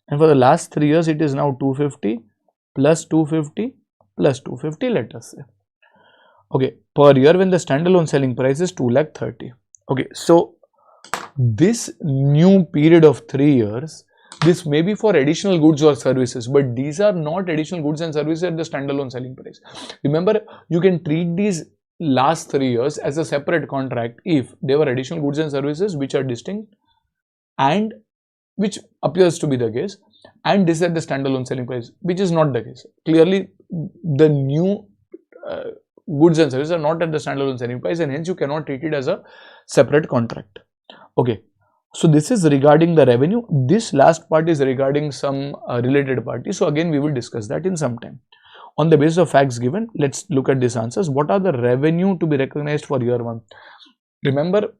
And for the last 3 years, it is now 250 plus 250 plus 250, let us say. Okay, per year when the standalone selling price is 2,30,000. Okay, so this new period of 3 years, this may be for additional goods or services, but these are not additional goods and services at the standalone selling price. Remember, you can treat these last 3 years as a separate contract if they were additional goods and services which are distinct, and which appears to be the case, and this at the standalone selling price, which is not the case. Clearly, the new goods and services are not at the standalone selling price, and hence you cannot treat it as a separate contract. Okay, so this is regarding the revenue. This last part is regarding some related parties. So again, we will discuss that in some time. On the basis of facts given, let's look at these answers. What are the revenue to be recognized for year 1? Remember,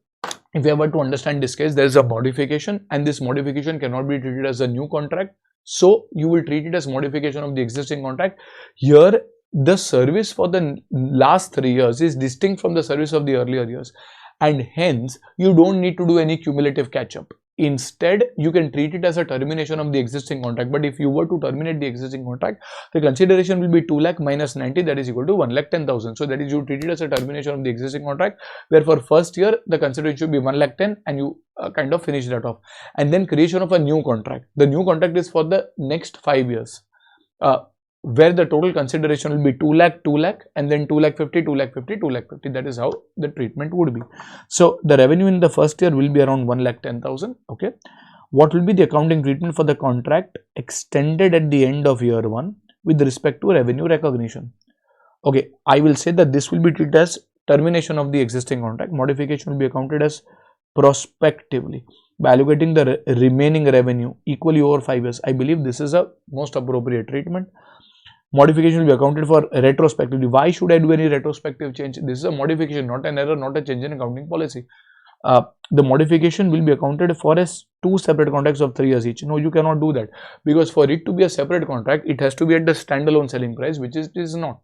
if you were to understand this case, there is a modification, and this modification cannot be treated as a new contract. So you will treat it as modification of the existing contract. Here, the service for the last 3 years is distinct from the service of the earlier years, and hence you don't need to do any cumulative catch-up. Instead, you can treat it as a termination of the existing contract. But if you were to terminate the existing contract, the consideration will be 2 lakh minus 90, that is equal to 1,10,000. So that is, you treat it as a termination of the existing contract, where for first year the consideration should be 1,10,000, and you kind of finish that off. And then creation of a new contract. The new contract is for the next 5 years, where the total consideration will be 2 lakh, 2 lakh, and then 2 lakh 50, 2 lakh 50, 2 lakh 50. That is how the treatment would be. So the revenue in the first year will be around 1,10,000. Okay. What will be the accounting treatment for the contract extended at the end of year 1 with respect to revenue recognition? Okay, I will say that this will be treated as termination of the existing contract. Modification will be accounted as prospectively by allocating the remaining revenue equally over 5 years. I believe this is a most appropriate treatment. Modification will be accounted for retrospectively. Why should I do any retrospective change? This is a modification, not an error, not a change in accounting policy. The modification will be accounted for as 2 separate contracts of 3 years each. No, you cannot do that, because for it to be a separate contract, it has to be at the standalone selling price, which it is not.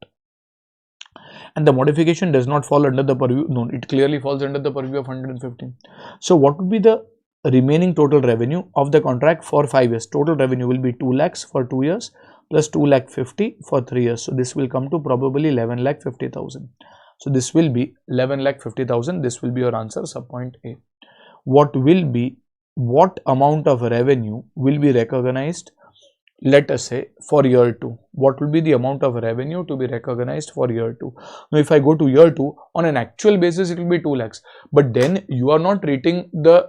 And the modification does not fall under the purview. No, it clearly falls under the purview of 115. So what would be the remaining total revenue of the contract for 5 years? Total revenue will be 2 lakhs for 2 years plus 2 lakh 50 for 3 years. So this will come to probably 11 lakh 50,000. So this will be 11 lakh 50,000. This will be your answer, sub point A. What amount of revenue will be recognized, let us say, for year 2? What will be the amount of revenue to be recognized for year 2? Now, if I go to year 2, on an actual basis, it will be 2 lakhs. But then you are not treating the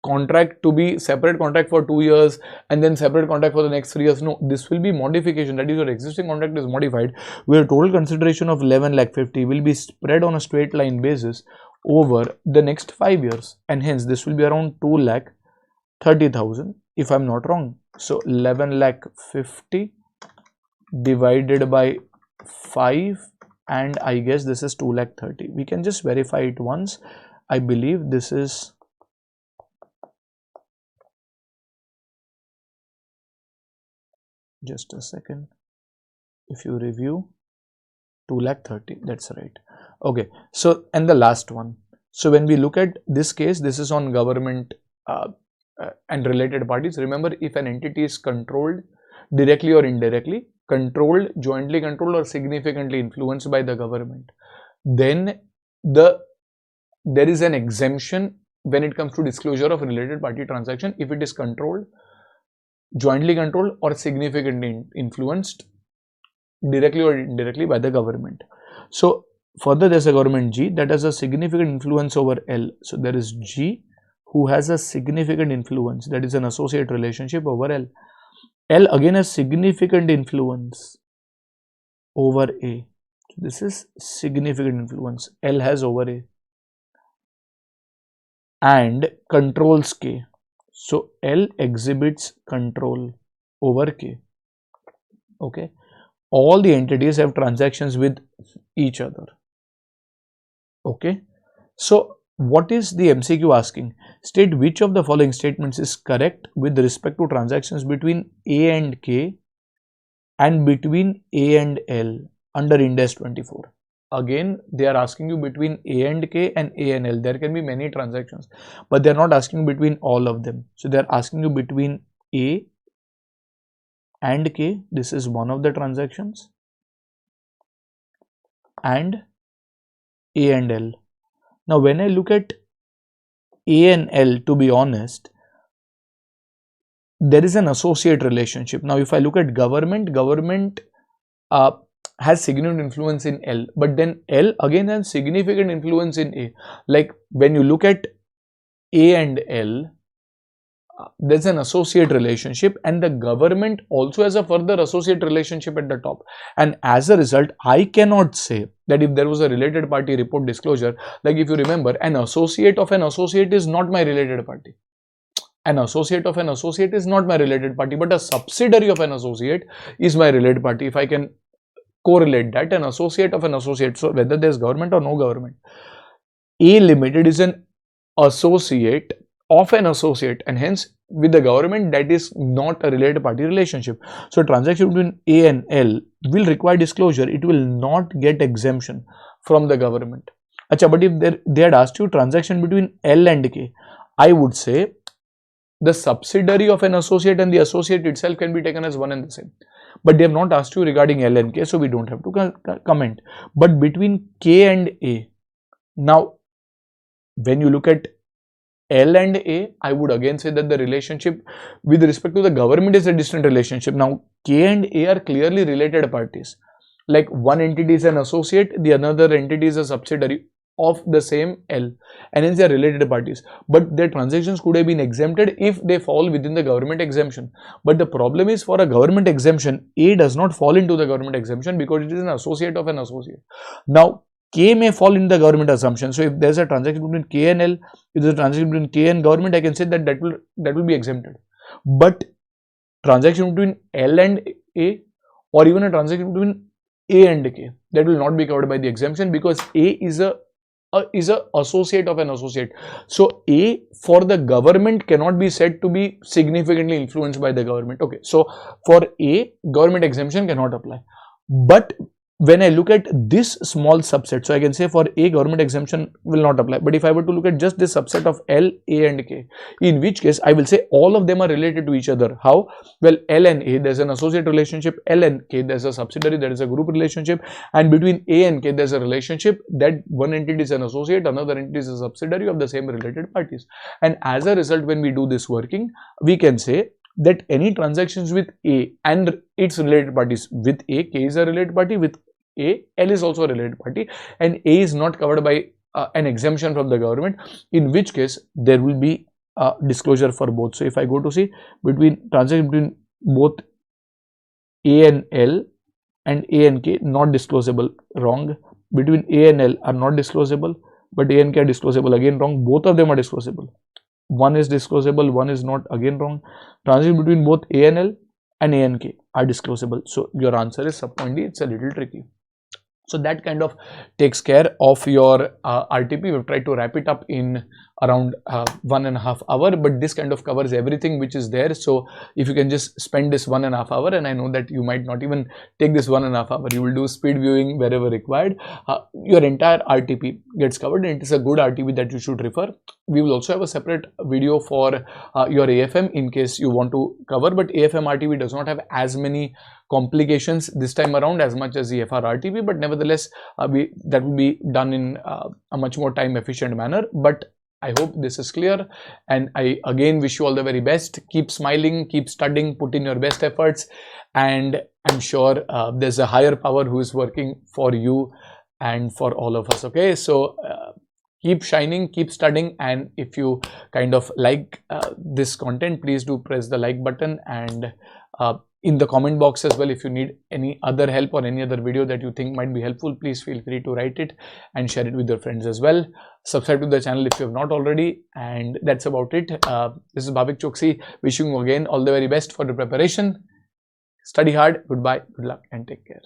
contract to be separate contract for 2 years and then separate contract for the next 3 years. No, this will be modification. That is, your existing contract is modified, where total consideration of 11 lakh 50 will be spread on a straight line basis over the next 5 years, and hence this will be around 2 lakh 30,000 if I'm not wrong. So 11 lakh 50 divided by 5, and I guess this is 2 lakh 30. We can just verify it once. I believe this is just a second. If you review 2 lakh 30, that's right. Okay, so and the last one. So when we look at this case, this is on government and related parties. Remember, if an entity is controlled directly or indirectly, controlled, jointly controlled, or significantly influenced by the government, then there is an exemption when it comes to disclosure of related party transaction if it is controlled, jointly controlled, or significantly influenced directly or indirectly by the government. So further, there's a government G that has a significant influence over L. So there is G who has a significant influence, that is an associate relationship over L. L again has significant influence over A. So this is significant influence L has over A, and controls K. So L exhibits control over K. Okay, all the entities have transactions with each other. Okay, so what is the MCQ asking? State which of the following statements is correct with respect to transactions between A and K and between A and L under Ind AS 24. Again, they are asking you between A and K and A and L. There can be many transactions, but they are not asking between all of them. So they are asking you between A and K. This is one of the transactions. and A and L. Now when I look at A and L, to be honest, there is an associate relationship. Now if I look at government has significant influence in L, but then L again has significant influence in A. Like when you look at A and L, there's an associate relationship, and the government also has a further associate relationship at the top. And as a result, I cannot say that if there was a related party report disclosure, like if you remember, an associate of an associate is not my related party. An associate of an associate is not my related party, but a subsidiary of an associate is my related party. If I can correlate that, an associate of an associate, so whether there's government or no government, A Limited is an associate of an associate, and hence with the government that is not a related party relationship. So transaction between A and L will require disclosure. It will not get exemption from the government. Achha, but if they had asked you transaction between L and K, I would say the subsidiary of an associate and the associate itself can be taken as one and the same. But they have not asked you regarding L and K, so we don't have to comment. But between K and A, now when you look at L and A, I would again say that the relationship with respect to the government is a distant relationship. Now K and A are clearly related parties. Like one entity is an associate, the another entity is a subsidiary of the same L, and hence they are related parties. But their transactions could have been exempted if they fall within the government exemption. But the problem is, for a government exemption, A does not fall into the government exemption because it is an associate of an associate. Now K may fall in the government assumption. So if there's a transaction between K and L, if there's a transaction between K and government, I can say that that will be exempted. But transaction between L and A, or even a transaction between A and K, that will not be covered by the exemption, because A is a associate of an associate. So A for the government cannot be said to be significantly influenced by the government. Okay, so for A, government exemption cannot apply. But when I look at this small subset, so I can say for A, government exemption will not apply. But if I were to look at just this subset of L, A and K, in which case I will say all of them are related to each other. How? Well, L and A, there's an associate relationship. L and K, there's a subsidiary, there is a group relationship. And between A and K, there's a relationship that one entity is an associate, another entity is a subsidiary of the same related parties. And as a result, when we do this working, we can say that any transactions with A and its related parties, with A, K is a related party, with A, L is also a related party, and A is not covered by an exemption from the government, in which case there will be disclosure for both. So if I go to see between transaction between both A and L and A and K, not disclosable, wrong. Between A and L are not disclosable, but A and K are disclosable, again wrong. Both of them are disclosable. One is disclosable, one is not, again wrong. Transaction between both A and L and A and K are disclosable. So your answer is sub point D. It's a little tricky. So that kind of takes care of your RTP. We've tried to wrap it up in around 1.5 hours, but this kind of covers everything which is there. So if you can just spend this 1.5 hours, and I know that you might not even take this 1.5 hours, you will do speed viewing wherever required, your entire RTP gets covered, and it is a good RTP that you should refer. We will also have a separate video for your AFM in case you want to cover, but AFM RTP does not have as many complications this time around as much as the FR RTP, but nevertheless that will be done in a much more time efficient manner. But I hope this is clear, and I again wish you all the very best. Keep smiling, keep studying, put in your best efforts, and I'm sure there's a higher power who is working for you and for all of us. Okay, so keep shining, keep studying, and if you kind of like this content, please do press the like button, and in the comment box as well, if you need any other help or any other video that you think might be helpful, please feel free to write it and share it with your friends as well. Subscribe to the channel if you have not already, and that's about it. This is Bhavik Chokshi, wishing you again all the very best for the preparation. Study hard, goodbye, good luck, and take care.